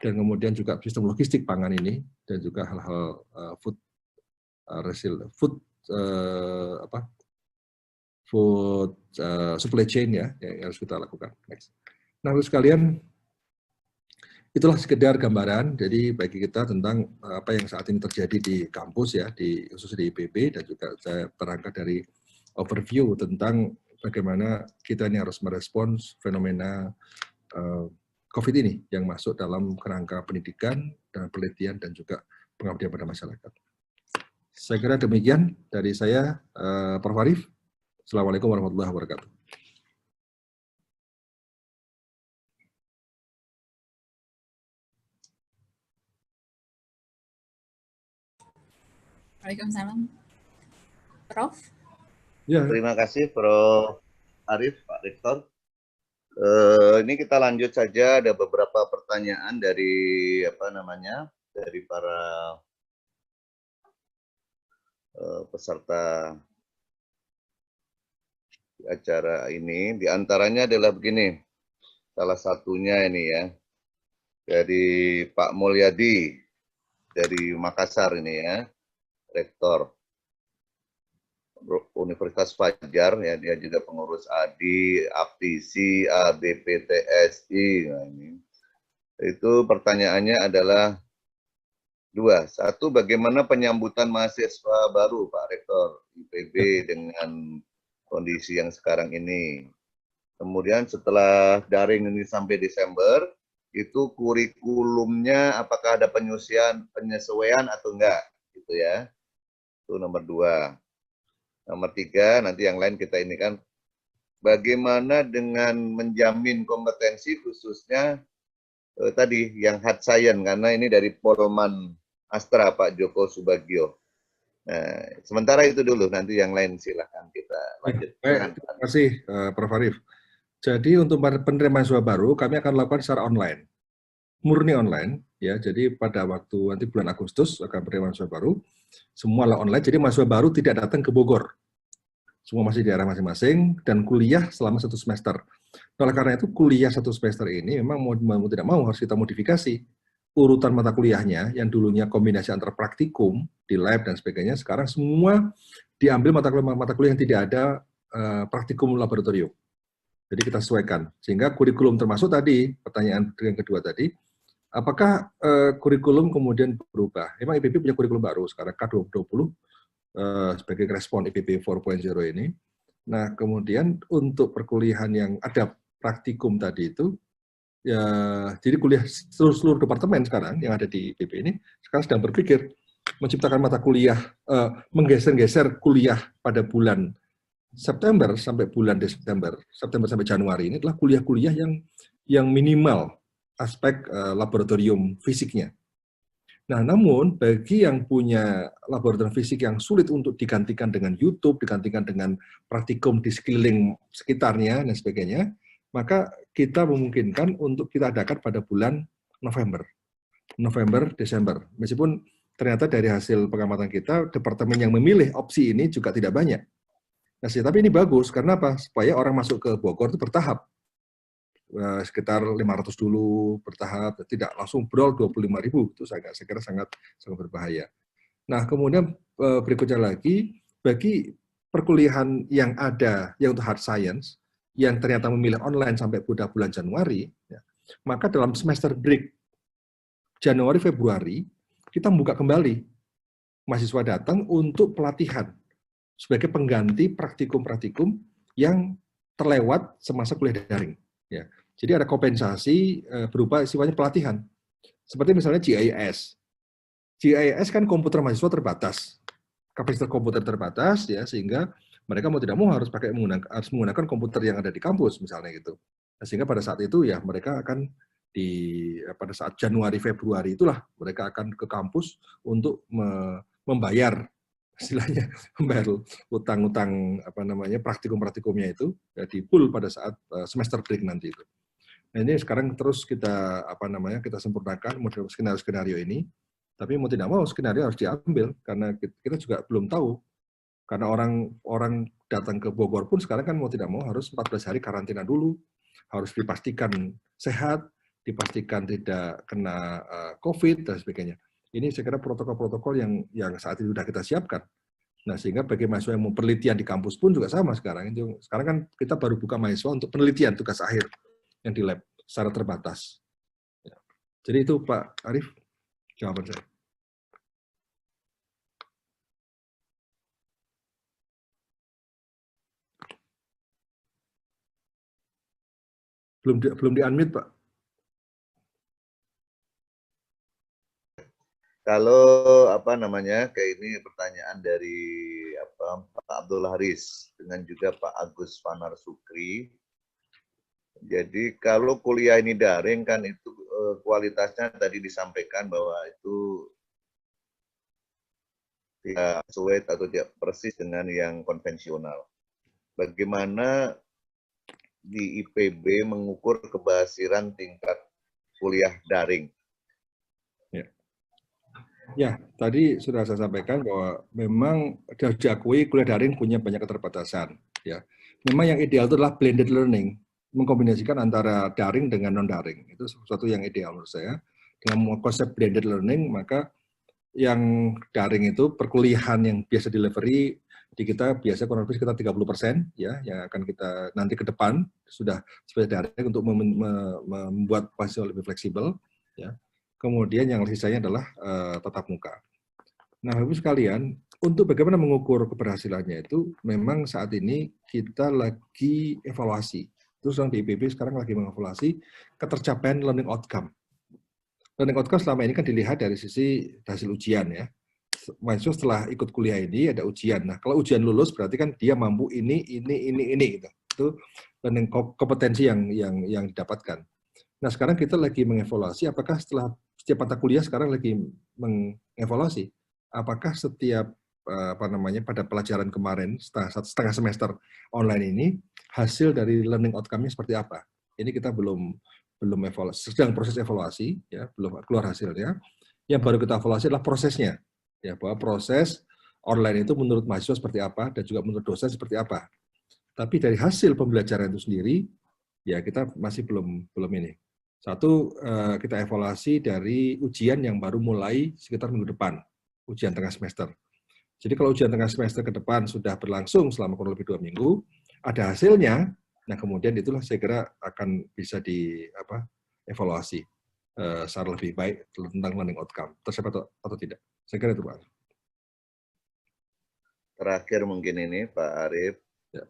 Dan kemudian juga sistem logistik pangan ini dan juga hal-hal food supply chain ya yang harus kita lakukan. Next. Nah, sekalian, itulah sekedar gambaran jadi bagi kita tentang apa yang saat ini terjadi di kampus ya, khususnya di IPB, dan juga saya berangkat dari overview tentang bagaimana kita ini harus merespons fenomena COVID ini yang masuk dalam kerangka pendidikan dan penelitian dan juga pengabdian pada masyarakat. Saya kira demikian dari saya, Prof. Arif. Assalamualaikum warahmatullahi wabarakatuh. Waalaikumsalam. Prof. Ya. Terima kasih Prof. Arif, Pak Rektor. Ini kita lanjut saja, ada beberapa pertanyaan dari dari para peserta acara ini. Di antaranya adalah begini, salah satunya ini ya, dari Pak Mulyadi dari Makassar ini ya, Rektor Universitas Fajar ya, dia juga pengurus ADI, APTISI, ABPTSI. Nah, ini. Itu pertanyaannya adalah dua. Satu, bagaimana penyambutan mahasiswa baru Pak Rektor IPB dengan kondisi yang sekarang ini. Kemudian setelah daring ini sampai Desember, itu kurikulumnya apakah ada penyesuaian atau enggak, gitu ya. Itu nomor 2. Nomor 3, nanti yang lain kita ini kan, bagaimana dengan menjamin kompetensi khususnya tadi yang hard science, karena ini dari Polman Astra Pak Joko Subagio. Nah, sementara itu dulu, nanti yang lain silahkan kita lanjut. Terima kasih Prof. Arif. Jadi untuk penerimaan mahasiswa baru kami akan lakukan secara online, murni online ya. Jadi pada waktu nanti bulan Agustus akan penerimaan mahasiswa baru, semua lah online. Jadi mahasiswa baru tidak datang ke Bogor, semua masih di daerah masing-masing dan kuliah selama 1 semester. Oleh karena itu kuliah 1 semester ini memang mau tidak mau harus kita modifikasi urutan mata kuliahnya yang dulunya kombinasi antara praktikum di lab dan sebagainya, sekarang semua diambil mata kuliah yang tidak ada praktikum laboratorium. Jadi kita sesuaikan, sehingga kurikulum termasuk tadi, pertanyaan yang kedua tadi, apakah kurikulum kemudian berubah? Memang IPB punya kurikulum baru, sekarang K2020, sebagai respon IPB 4.0 ini. Nah, kemudian untuk perkuliahan yang ada praktikum tadi itu, ya, jadi kuliah seluruh departemen sekarang yang ada di IPB ini, sekarang sedang berpikir menciptakan mata kuliah, menggeser-geser kuliah pada bulan September sampai bulan Desember, September sampai Januari ini adalah kuliah-kuliah yang minimal aspek laboratorium fisiknya. Nah, namun bagi yang punya laboratorium fisik yang sulit untuk digantikan dengan YouTube, digantikan dengan praktikum di sekeliling sekitarnya dan sebagainya, maka kita memungkinkan untuk kita adakan pada bulan November, Desember. Meskipun ternyata dari hasil pengamatan kita, departemen yang memilih opsi ini juga tidak banyak. Nah, tapi ini bagus, karena apa? Supaya orang masuk ke Bogor itu bertahap. Sekitar 500 dulu bertahap, tidak langsung brol 25.000, itu saya kira sangat berbahaya. Nah, kemudian berikutnya lagi, bagi perkuliahan yang ada, yang untuk hard science, yang ternyata memilih online sampai bulan Januari, ya, maka dalam semester break Januari-Februari, kita membuka kembali. Mahasiswa datang untuk pelatihan, sebagai pengganti praktikum-praktikum yang terlewat semasa kuliah daring. Ya. Jadi ada kompensasi berupa sifatnya pelatihan. Seperti misalnya GIS. GIS kan komputer mahasiswa terbatas, kapasitas komputer terbatas, ya, sehingga mereka mau tidak mau harus menggunakan komputer yang ada di kampus misalnya gitu. Nah, sehingga pada saat itu ya mereka akan pada saat Januari Februari itulah mereka akan ke kampus untuk membayar, istilahnya membayar utang-utang praktikum-praktikumnya itu ya, di pool pada saat semester break nanti itu. Nah, ini sekarang terus kita kita sempurnakan model skenario ini, tapi mau tidak mau skenario harus diambil karena kita juga belum tahu, karena orang datang ke Bogor pun sekarang kan mau tidak mau harus 14 hari karantina dulu, harus dipastikan sehat, dipastikan tidak kena COVID dan sebagainya. Ini saya kira protokol-protokol yang saat ini sudah kita siapkan. Nah, sehingga bagi mahasiswa yang mau penelitian di kampus pun juga sama sekarang. Sekarang kan kita baru buka mahasiswa untuk penelitian tugas akhir yang di lab secara terbatas. Ya. Jadi itu Pak Arief, jawaban saya. Belum di-unmute, Pak. Kalau kayak ini pertanyaan dari Pak Abdul Haris dengan juga Pak Agus Fanar Sukri. Jadi kalau kuliah ini daring kan itu kualitasnya tadi disampaikan bahwa itu tidak sesuai atau tidak persis dengan yang konvensional. Bagaimana di IPB mengukur keberhasilan tingkat kuliah daring? Ya, tadi sudah saya sampaikan bahwa memang sudah diakui kuliah daring punya banyak keterbatasan. Ya, memang yang ideal itu adalah blended learning, mengkombinasikan antara daring dengan non daring. Itu sesuatu yang ideal menurut saya. Dengan konsep blended learning, maka yang daring itu perkuliahan yang biasa delivery di kita biasa kurang lebih sekitar 30%, ya, yang akan kita nanti ke depan sudah sebagai daring untuk membuat mahasiswa lebih fleksibel, ya. Kemudian yang sisanya adalah tatap muka. Nah, Bapak sekalian, untuk bagaimana mengukur keberhasilannya itu memang saat ini kita lagi evaluasi. Terus di IPB sekarang lagi mengevaluasi ketercapaian learning outcome. Learning outcome selama ini kan dilihat dari sisi hasil ujian, ya. Mahasiswa setelah ikut kuliah ini ada ujian. Nah, kalau ujian lulus berarti kan dia mampu ini gitu. Itu learning kompetensi yang didapatkan. Nah, sekarang kita lagi mengevaluasi apakah setelah setiap mata kuliah sekarang lagi mengevaluasi apakah setiap pada pelajaran kemarin setengah semester online ini, hasil dari learning outcome-nya seperti apa. Ini kita belum evaluasi, sedang proses evaluasi, ya, belum keluar hasilnya. Yang baru kita evaluasi adalah prosesnya, ya, bahwa proses online itu menurut mahasiswa seperti apa dan juga menurut dosen seperti apa. Tapi dari hasil pembelajaran itu sendiri, ya kita masih belum ini. Satu, kita evaluasi dari ujian yang baru mulai sekitar minggu depan, ujian tengah semester. Jadi kalau ujian tengah semester ke depan sudah berlangsung selama kurang lebih 2 minggu, ada hasilnya, nah kemudian itulah saya kira akan bisa evaluasi secara lebih baik tentang learning outcome, tercapai atau tidak. Saya kira itu Pak. Terakhir mungkin ini Pak Arief, Ya.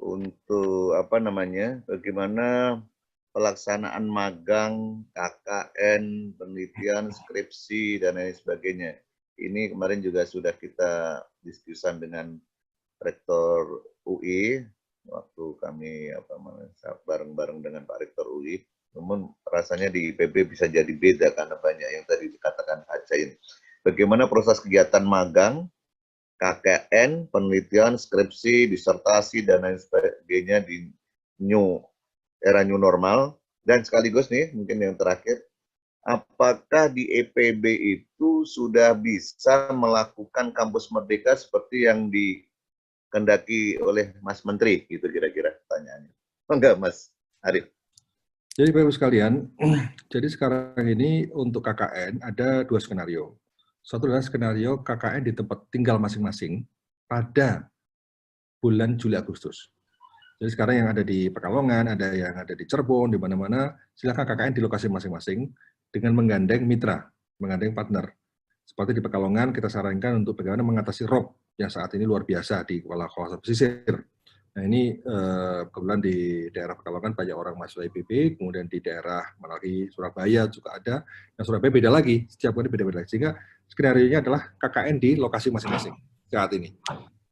untuk bagaimana pelaksanaan magang, KKN, penelitian, skripsi, dan lain sebagainya. Ini kemarin juga sudah kita diskusikan dengan Rektor UI, waktu kami bareng-bareng dengan Pak Rektor UI. Namun rasanya di IPB bisa jadi beda karena banyak yang tadi dikatakan Hajain. Bagaimana proses kegiatan magang, KKN, penelitian, skripsi, disertasi, dan lain sebagainya di era new normal. Dan sekaligus nih, mungkin yang terakhir, apakah di IPB itu sudah bisa melakukan kampus merdeka seperti yang dikendaki oleh Mas Menteri, gitu kira-kira pertanyaannya. Enggak, Mas Arief? Jadi Bapak sekalian, jadi sekarang ini untuk KKN ada 2 skenario. Satu adalah skenario KKN di tempat tinggal masing-masing pada bulan Juli Agustus. Jadi sekarang yang ada di Pekalongan, ada yang ada di Cirebon, di mana-mana, silakan KKN di lokasi masing-masing dengan menggandeng mitra, menggandeng partner. Seperti di Pekalongan kita sarankan untuk bagaimana mengatasi ROP yang saat ini luar biasa di kawasan pesisir. Nah ini kebetulan di daerah Pekalongan banyak orang mahasiswa IPB, kemudian di daerah Manalagi, Surabaya juga ada. Nah Surabaya beda lagi, setiap kali beda-beda lagi. Sehingga skenario-nya adalah KKN di lokasi masing-masing saat ini.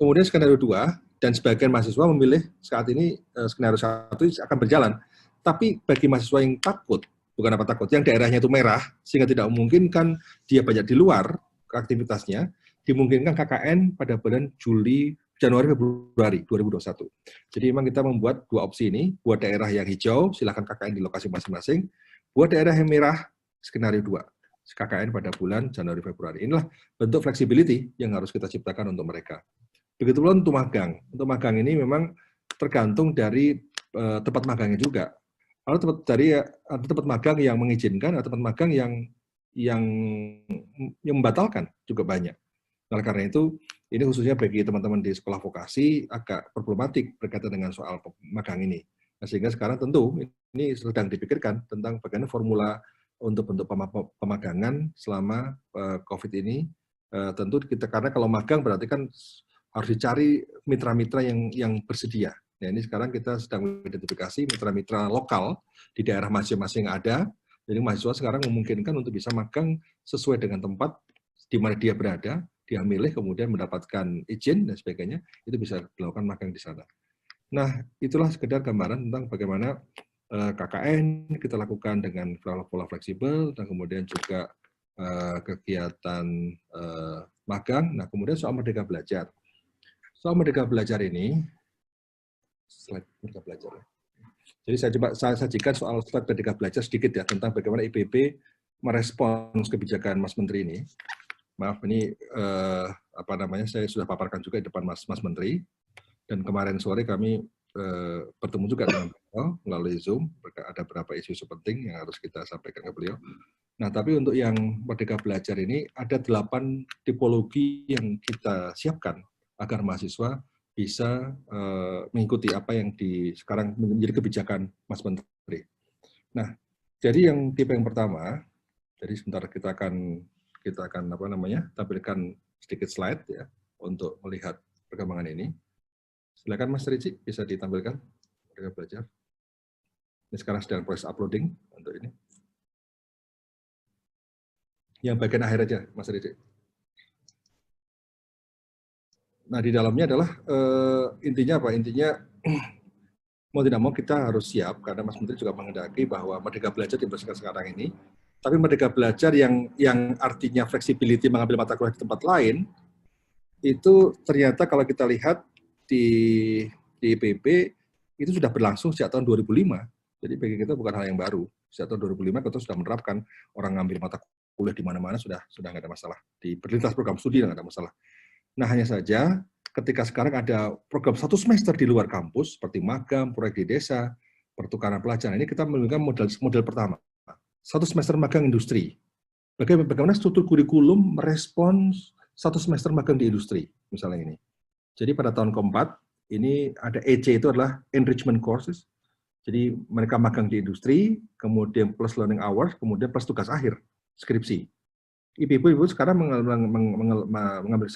Kemudian skenario 2, dan sebagian mahasiswa memilih saat ini skenario 1 akan berjalan. Tapi bagi mahasiswa yang takut, bukan apa takut, yang daerahnya itu merah, sehingga tidak memungkinkan dia banyak di luar aktivitasnya, dimungkinkan KKN pada bulan Januari, Februari 2021. Jadi memang kita membuat 2 opsi ini, buat daerah yang hijau, silakan KKN di lokasi masing-masing, buat daerah yang merah, skenario 2, KKN pada bulan Januari, Februari. Inilah bentuk flexibility yang harus kita ciptakan untuk mereka. Begitu pula untuk magang. Untuk magang ini memang tergantung dari tempat magangnya juga. Kalau ada tempat magang yang mengizinkan, ada tempat magang yang membatalkan juga banyak. Nah, karena itu, ini khususnya bagi teman-teman di sekolah vokasi agak problematik berkaitan dengan soal magang ini. Nah, sehingga sekarang tentu ini sedang dipikirkan tentang bagaimana formula untuk bentuk pemagangan selama COVID ini. Tentu kita, karena kalau magang berarti kan harus dicari mitra-mitra yang bersedia. Nah, ini sekarang kita sedang mengidentifikasi mitra-mitra lokal di daerah masing-masing ada. Jadi mahasiswa sekarang memungkinkan untuk bisa magang sesuai dengan tempat di mana dia berada, dia milih, kemudian mendapatkan izin dan sebagainya, itu bisa dilakukan magang di sana. Nah, itulah sekedar gambaran tentang bagaimana KKN kita lakukan dengan pola fleksibel, dan kemudian juga kegiatan magang. Nah, kemudian soal Merdeka Belajar. Soal Merdeka Belajar ini, slide Merdeka Belajar. Jadi saya sajikan soal slide Merdeka Belajar sedikit ya, tentang bagaimana IPB merespons kebijakan Mas Menteri ini. Maaf, ini saya sudah paparkan juga di depan Mas Menteri, dan kemarin sore kami bertemu juga dengan beliau melalui Zoom. Ada beberapa isu penting yang harus kita sampaikan ke beliau. Nah, tapi untuk yang Merdeka Belajar ini ada 8 tipologi yang kita siapkan agar mahasiswa bisa mengikuti apa yang sekarang menjadi kebijakan Mas Menteri. Nah, jadi yang tipe yang pertama, jadi sebentar kita akan tampilkan sedikit slide ya untuk melihat perkembangan ini. Silakan Mas Ricci, bisa ditampilkan Merdeka Belajar. Ini sekarang sedang proses uploading untuk ini. Yang bagian akhir aja, Mas Ricci. Nah, di dalamnya adalah intinya apa? Intinya mau tidak mau kita harus siap, karena Mas Menteri juga menghendaki bahwa Merdeka Belajar diberlakukan sekarang ini. Tapi Merdeka Belajar yang artinya flexibility mengambil mata kuliah di tempat lain, itu ternyata kalau kita lihat di IPB itu sudah berlangsung sejak tahun 2005. Jadi bagi kita bukan hal yang baru. Sejak tahun 2005 kita sudah menerapkan orang ngambil mata kuliah di mana-mana sudah nggak ada masalah. Di berlintas program studi nggak ada masalah. Nah, hanya saja ketika sekarang ada program 1 semester di luar kampus seperti magang, proyek di desa, pertukaran pelajar. Ini kita menggunakan model pertama. 1 semester magang industri. Bagaimana struktur kurikulum merespons 1 semester magang di industri, misalnya ini. Jadi pada tahun keempat, ini ada EC, itu adalah enrichment courses. Jadi mereka magang di industri, kemudian plus learning hours, kemudian plus tugas akhir, skripsi. IPB sekarang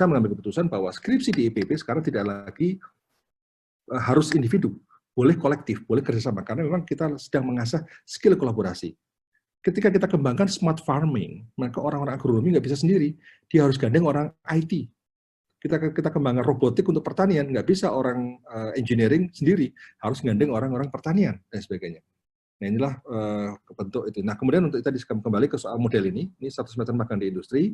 mengambil keputusan bahwa skripsi di IPB sekarang tidak lagi harus individu, boleh kolektif, boleh kerjasama, karena memang kita sedang mengasah skill kolaborasi. Ketika kita kembangkan smart farming, maka orang-orang agronomi nggak bisa sendiri, dia harus gandeng orang IT. Kita kembangkan robotik untuk pertanian, nggak bisa orang engineering sendiri, harus gandeng orang-orang pertanian, dan sebagainya. Nah, inilah bentuk itu. Nah, kemudian untuk tadi kembali ke soal model ini 1 semester magang di industri,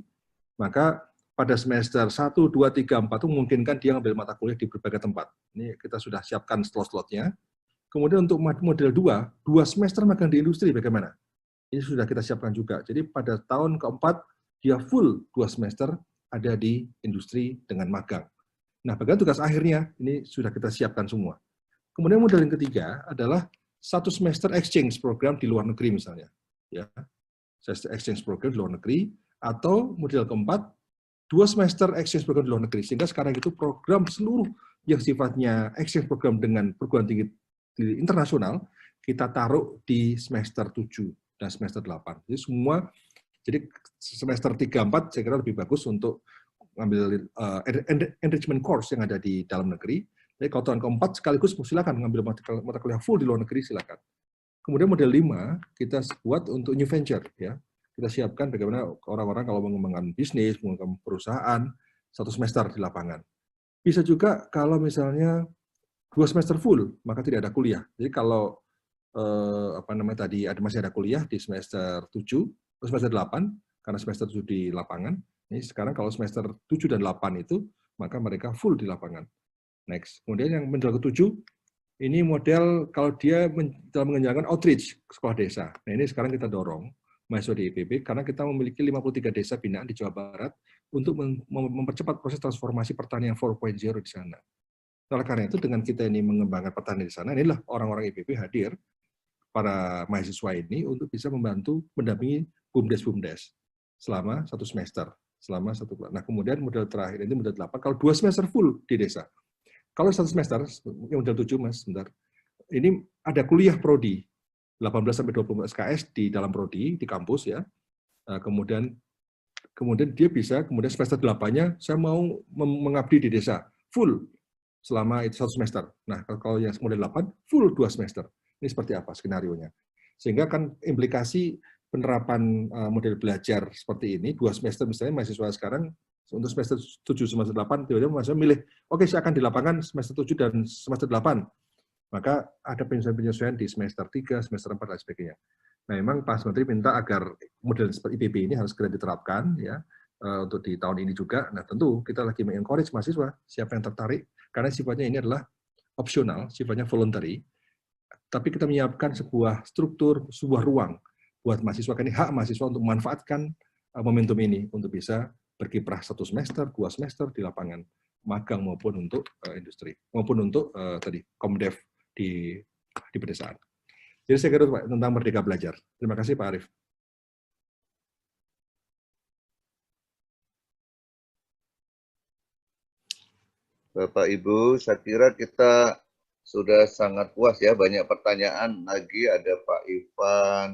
maka pada semester 1, 2, 3, 4 itu memungkinkan dia ngambil mata kuliah di berbagai tempat. Ini kita sudah siapkan slot-slotnya. Kemudian untuk model 2 semester magang di industri bagaimana? Ini sudah kita siapkan juga. Jadi pada tahun keempat, dia full 2 semester ada di industri dengan magang. Nah, bagian tugas akhirnya, ini sudah kita siapkan semua. Kemudian model yang ketiga adalah 1 semester exchange program di luar negeri misalnya. Ya, exchange program di luar negeri, atau model keempat, 2 semester exchange program di luar negeri. Sehingga sekarang itu program seluruh yang sifatnya exchange program dengan perguruan tinggi internasional, kita taruh di semester 7 dan semester 8. Jadi semua, jadi semester 3-4 saya kira lebih bagus untuk mengambil enrichment course yang ada di dalam negeri. Jadi kalau tahun keempat sekaligus silakan mengambil mata kuliah full di luar negeri silakan. Kemudian model 5 kita buat untuk new venture ya. Kita siapkan bagaimana orang-orang kalau mengembangkan bisnis, mengembangkan perusahaan 1 semester di lapangan. Bisa juga kalau misalnya 2 semester full, maka tidak ada kuliah. Jadi kalau tadi masih ada kuliah di semester 7 atau semester 8 karena semester 7 di lapangan. Ini sekarang kalau semester 7 dan 8 itu maka mereka full di lapangan. Next. Kemudian yang model ke-7 ini model kalau dia dalam mengerjakan outreach sekolah desa. Nah, ini sekarang kita dorong mahasiswa di IPB karena kita memiliki 53 desa binaan di Jawa Barat untuk mempercepat proses transformasi pertanian 4.0 di sana. Oleh karena itu dengan kita ini mengembangkan pertanian di sana, inilah orang-orang IPB hadir para mahasiswa ini untuk bisa membantu mendampingi BUMDes selama 1 semester, selama 1 bulan. Nah, kemudian model terakhir ini model 8, kalau 2 semester full di desa. Kalau 1 semester, yang model 7 Mas, sebentar. Ini ada kuliah prodi 18-20 SKS di dalam prodi di kampus ya. Kemudian dia bisa kemudian semester 8-nya saya mau mengabdi di desa full selama itu 1 semester. Nah, kalau yang model 8 full 2 semester. Ini seperti apa skenarionya? Sehingga kan implikasi penerapan model belajar seperti ini 2 semester misalnya mahasiswa sekarang untuk semester 7 semester 8 tiba-tiba mahasiswa milih oke saya akan di lapangan semester 7 dan semester 8. Maka ada penyesuaian di semester 3, semester 4 dan sebagainya. Nah, memang Pak Menteri minta agar model seperti IPB ini harus segera diterapkan ya untuk di tahun ini juga. Nah, tentu kita lagi mengencourage mahasiswa siapa yang tertarik karena sifatnya ini adalah opsional, sifatnya voluntary. Tapi kita menyiapkan sebuah struktur, sebuah ruang buat mahasiswa, ini hak mahasiswa untuk memanfaatkan momentum ini untuk bisa berkiprah 1 semester, 2 semester di lapangan magang maupun untuk industri, maupun untuk tadi Komdev di pedesaan. Jadi saya kira Pak, tentang Merdeka Belajar. Terima kasih Pak Arief. Bapak Ibu, saya kira kita sudah sangat puas ya, banyak pertanyaan lagi, ada Pak Ivan,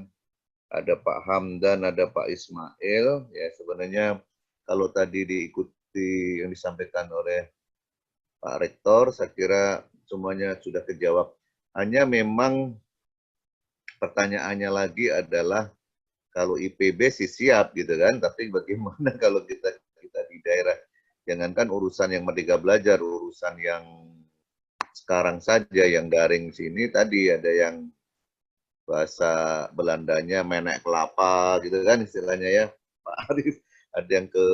ada Pak Hamdan, ada Pak Ismail. Ya, sebenarnya kalau tadi diikuti yang disampaikan oleh Pak Rektor, saya kira semuanya sudah kejawab. Hanya memang pertanyaannya lagi adalah kalau IPB sih siap gitu kan, tapi bagaimana kalau kita di daerah? Jangankan urusan yang Merdeka Belajar, urusan yang sekarang saja yang daring sini tadi ada yang bahasa Belandanya menek kelapa gitu kan istilahnya ya Pak Arief, ada yang ke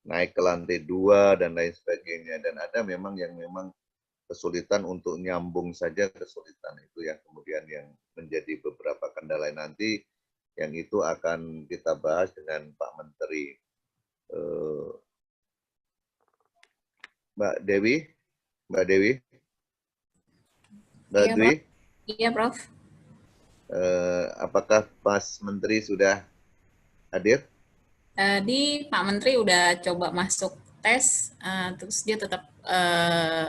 naik ke lantai 2 dan lain sebagainya. Dan ada memang yang memang kesulitan untuk nyambung saja, kesulitan itu yang kemudian yang menjadi beberapa kendala nanti, yang itu akan kita bahas dengan Pak Menteri. Mbak Dewi, Mbak Dewi, Mbak Iya, Dwi, Prof. Iya, Prof. apakah Mas Menteri sudah hadir? Tadi Pak Menteri udah coba masuk tes, terus dia tetap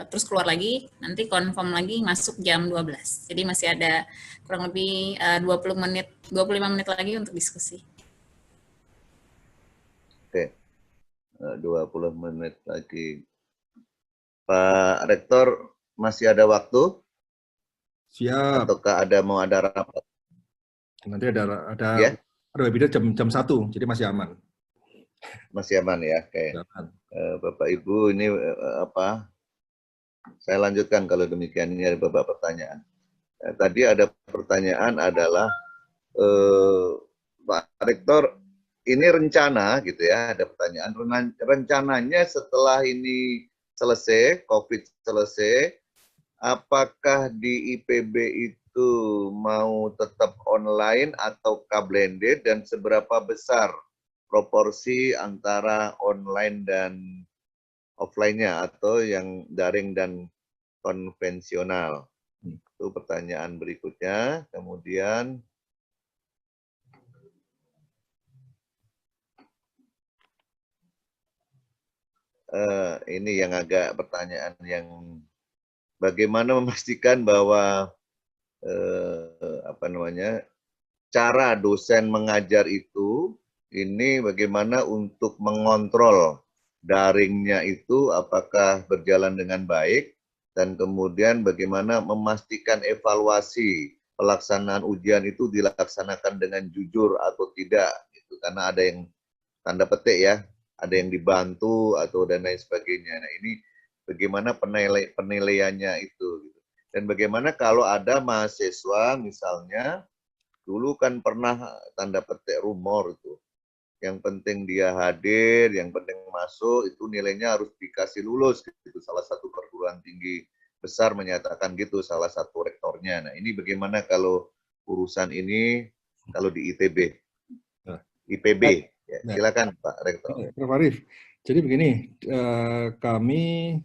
terus keluar lagi, nanti confirm lagi masuk jam 12. Jadi masih ada kurang lebih 20 menit, 25 menit lagi untuk diskusi. Oke, 20 menit lagi. Pak Rektor, masih ada waktu? Siap. Ataukah mau ada rapat? Nanti ada Ya? webinar jam 1, jadi masih aman. Masih aman ya, oke. Bapak Ibu, ini apa? Saya lanjutkan kalau demikian, ini ada beberapa pertanyaan. Tadi ada pertanyaan adalah Pak Rektor, ini rencana gitu ya, ada pertanyaan rencananya setelah ini selesai, COVID selesai, apakah di IPB itu mau tetap online ataukah blended, dan seberapa besar proporsi antara online dan offline-nya atau yang daring dan konvensional? Itu pertanyaan berikutnya. Kemudian ini yang agak pertanyaan yang bagaimana memastikan bahwa apa namanya, cara dosen mengajar itu ini bagaimana untuk mengontrol daringnya itu apakah berjalan dengan baik, dan kemudian bagaimana memastikan evaluasi pelaksanaan ujian itu dilaksanakan dengan jujur atau tidak gitu. Karena ada yang tanda petik ya, ada yang dibantu atau dan lain sebagainya. Nah, ini bagaimana penilaiannya itu gitu. Dan bagaimana kalau ada mahasiswa misalnya dulu kan pernah tanda petik rumor itu, yang penting dia hadir, yang penting masuk, itu nilainya harus dikasih lulus gitu. Salah satu perguruan tinggi besar menyatakan gitu, salah satu rektornya. Nah, ini bagaimana kalau urusan ini kalau di ITB, IPB? Ya, silakan Pak Rektor. Prof. Arief, jadi begini, kami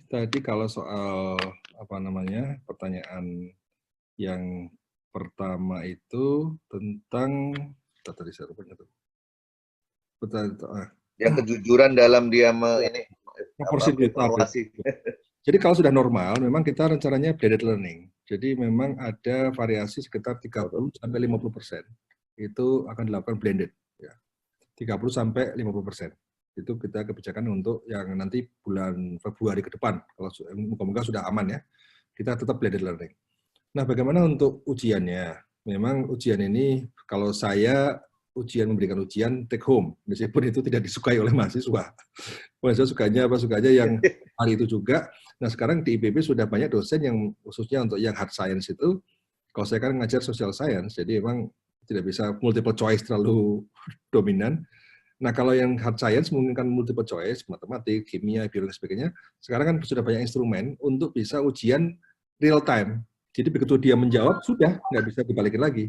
tadi kalau soal apa namanya pertanyaan yang pertama itu tentang tadi saya lupa itu. Yang kejujuran dalam dia evaluasi. Jadi kalau sudah normal, memang kita rencananya blended learning. Jadi memang ada variasi sekitar 30-50%. Itu akan dilakukan blended. Ya. 30-50%. Itu kita kebijakan untuk yang nanti bulan Februari ke depan. Kalau moga-moga sudah aman ya, kita tetap blended learning. Nah, bagaimana untuk ujiannya? Memang ujian ini, kalau saya memberikan ujian take home, meskipun itu tidak disukai oleh mahasiswa. Mahasiswa sukanya yang hari itu juga. Nah, sekarang di IPB sudah banyak dosen yang khususnya untuk yang hard science itu, kalau saya kan ngajar social science, jadi memang tidak bisa multiple choice terlalu dominan. Nah, kalau yang hard science mungkin kan multiple choice, matematik, kimia, biologi, sebagainya. Sekarang kan sudah banyak instrumen untuk bisa ujian real time. Jadi begitu dia menjawab, sudah, nggak bisa dibalikin lagi.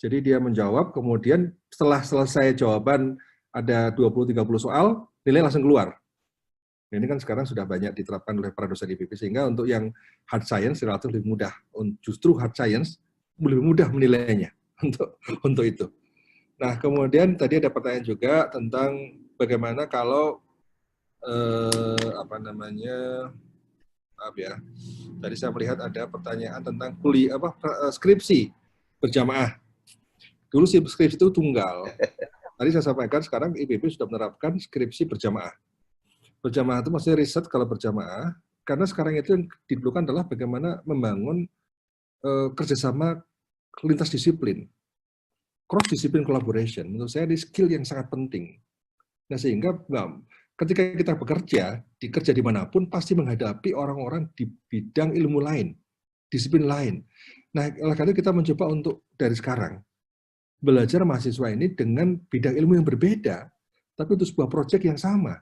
Jadi dia menjawab, kemudian setelah selesai jawaban ada 20-30 soal, nilai langsung keluar. Nah, ini kan sekarang sudah banyak diterapkan oleh para dosen IPB, sehingga untuk yang hard science relatif lebih mudah. Justru hard science lebih mudah menilainya untuk itu. Nah, kemudian tadi ada pertanyaan juga tentang bagaimana kalau tadi saya melihat ada pertanyaan tentang skripsi berjamaah. Dulu skripsi itu tunggal. Tadi saya sampaikan sekarang IPB sudah menerapkan skripsi berjamaah. Berjamaah itu maksudnya riset kalau berjamaah, karena sekarang itu yang diperlukan adalah bagaimana membangun kerjasama lintas disiplin. Cross-discipline collaboration, menurut saya ini skill yang sangat penting. Nah, sehingga ketika kita bekerja dimanapun, pasti menghadapi orang-orang di bidang ilmu lain, disiplin lain. Nah, oleh karena kita mencoba untuk dari sekarang, belajar mahasiswa ini dengan bidang ilmu yang berbeda, tapi untuk sebuah proyek yang sama.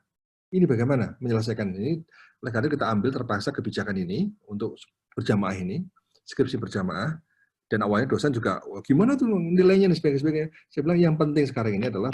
Ini bagaimana menyelesaikan ini? Oleh karena itu kita ambil terpaksa kebijakan ini untuk berjamaah ini, skripsi berjamaah, dan awalnya dosen juga, gimana tuh nilainya dan sebagainya. Saya bilang yang penting sekarang ini adalah